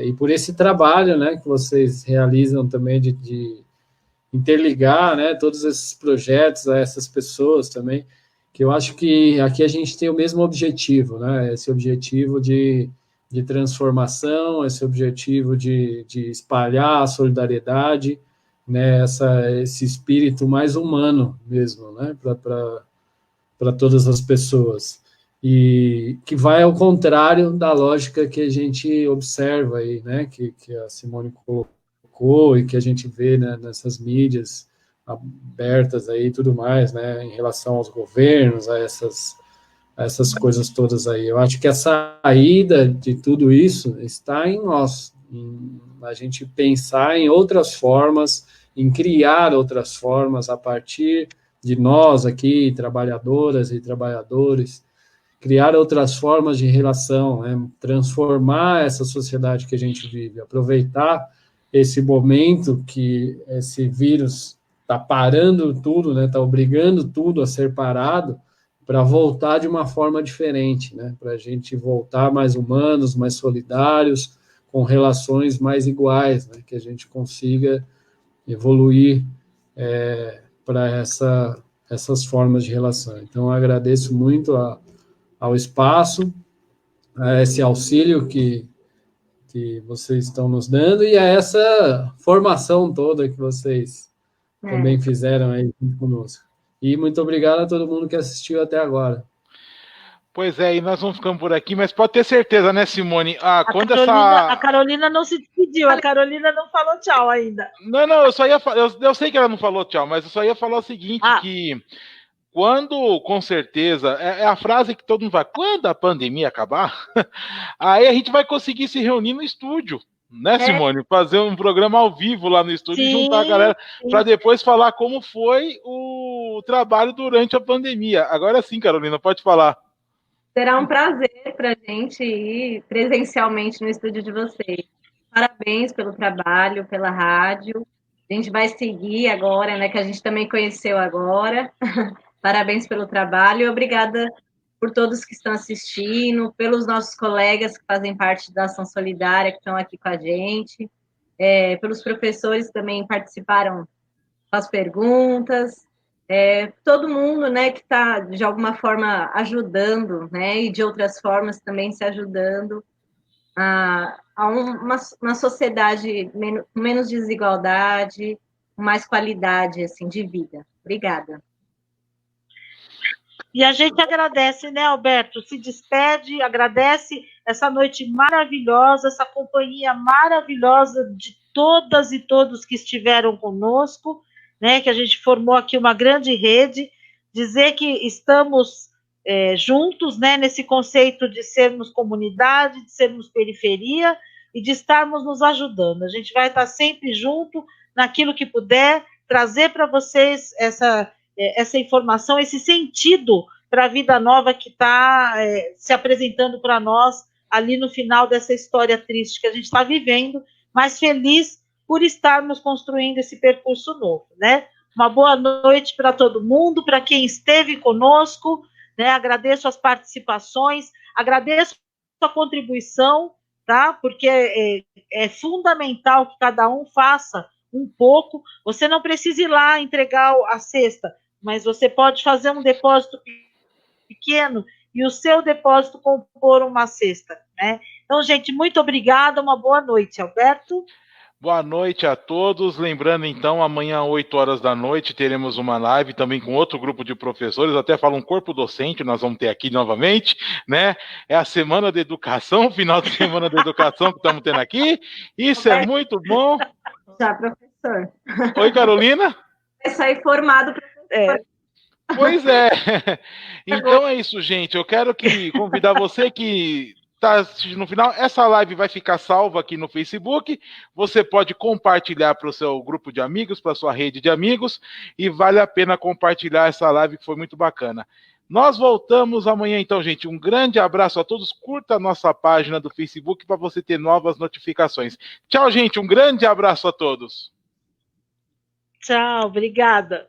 e por esse trabalho, né, que vocês realizam também de interligar, né, todos esses projetos a essas pessoas também, que eu acho que aqui a gente tem o mesmo objetivo, né, esse objetivo de transformação, esse objetivo de espalhar a solidariedade, né, esse espírito mais humano mesmo, né, para todas as pessoas, e que vai ao contrário da lógica que a gente observa aí, né, que a Simone colocou e que a gente vê, né, nessas mídias abertas aí e tudo mais, né, em relação aos governos, a essas coisas todas aí. Eu acho que a saída de tudo isso está em nós, em a gente pensar em outras formas, em criar outras formas a partir de nós aqui, trabalhadoras e trabalhadores, criar outras formas de relação, né? Transformar essa sociedade que a gente vive, aproveitar esse momento que esse vírus está parando tudo, né? Está obrigando tudo a ser parado, para voltar de uma forma diferente, né? Para a gente voltar mais humanos, mais solidários, com relações mais iguais, né? Que a gente consiga evoluir para essas formas de relação. Então, eu agradeço muito ao espaço, a esse auxílio que vocês estão nos dando e a essa formação toda que vocês também fizeram aí junto conosco. E muito obrigado a todo mundo que assistiu até agora. Pois é, e nós vamos ficando por aqui, mas pode ter certeza, né, Simone? A Carolina não se despediu, a Carolina não falou tchau ainda. Não, eu só ia falar, eu sei que ela não falou tchau, mas eu só ia falar o seguinte, que quando, com certeza, é a frase que todo mundo vai, quando a pandemia acabar, aí a gente vai conseguir se reunir no estúdio, né, Simone? Fazer um programa ao vivo lá no estúdio e juntar a galera para depois falar como foi o trabalho durante a pandemia. Agora sim, Carolina, pode falar. Será um prazer para a gente ir presencialmente no estúdio de vocês. Parabéns pelo trabalho, pela rádio. A gente vai seguir agora, né, que a gente também conheceu agora. Parabéns pelo trabalho e obrigada por todos que estão assistindo, pelos nossos colegas que fazem parte da Ação Solidária, que estão aqui com a gente, pelos professores que também participaram com as perguntas, todo mundo, né, que está, de alguma forma, ajudando, né, e de outras formas também se ajudando a uma sociedade com menos desigualdade, com mais qualidade, assim, de vida. Obrigada. E a gente agradece, né, Alberto? Se despede, agradece essa noite maravilhosa, essa companhia maravilhosa de todas e todos que estiveram conosco, né, que a gente formou aqui uma grande rede, dizer que estamos juntos, né, nesse conceito de sermos comunidade, de sermos periferia e de estarmos nos ajudando. A gente vai estar sempre junto naquilo que puder, trazer para vocês essa informação, esse sentido para a vida nova que está se apresentando para nós ali no final dessa história triste que a gente está vivendo, mas feliz por estarmos construindo esse percurso novo, né? Uma boa noite para todo mundo, para quem esteve conosco, né? Agradeço as participações, agradeço a contribuição, tá? Porque é fundamental que cada um faça um pouco. Você não precisa ir lá entregar a cesta, mas você pode fazer um depósito pequeno e o seu depósito compor uma cesta, né? Então, gente, muito obrigada, uma boa noite, Alberto. Boa noite a todos. Lembrando, então, amanhã, 8 horas da noite, teremos uma live também com outro grupo de professores, até falo um corpo docente, nós vamos ter aqui novamente, né? É a Semana da Educação, final de Semana da Educação que estamos tendo aqui. Isso é muito bom. Já, professor. Oi, Carolina. Vai sair formado, professor. Pois é. Então é isso, gente. Eu quero convidar você que está assistindo no final. Essa live vai ficar salva aqui no Facebook. Você pode compartilhar para o seu grupo de amigos, para a sua rede de amigos, e vale a pena compartilhar essa live que foi muito bacana. Nós voltamos amanhã, então, gente. Um grande abraço a todos. Curta a nossa página do Facebook para você ter novas notificações. Tchau, gente. Um grande abraço a todos. Tchau, obrigada.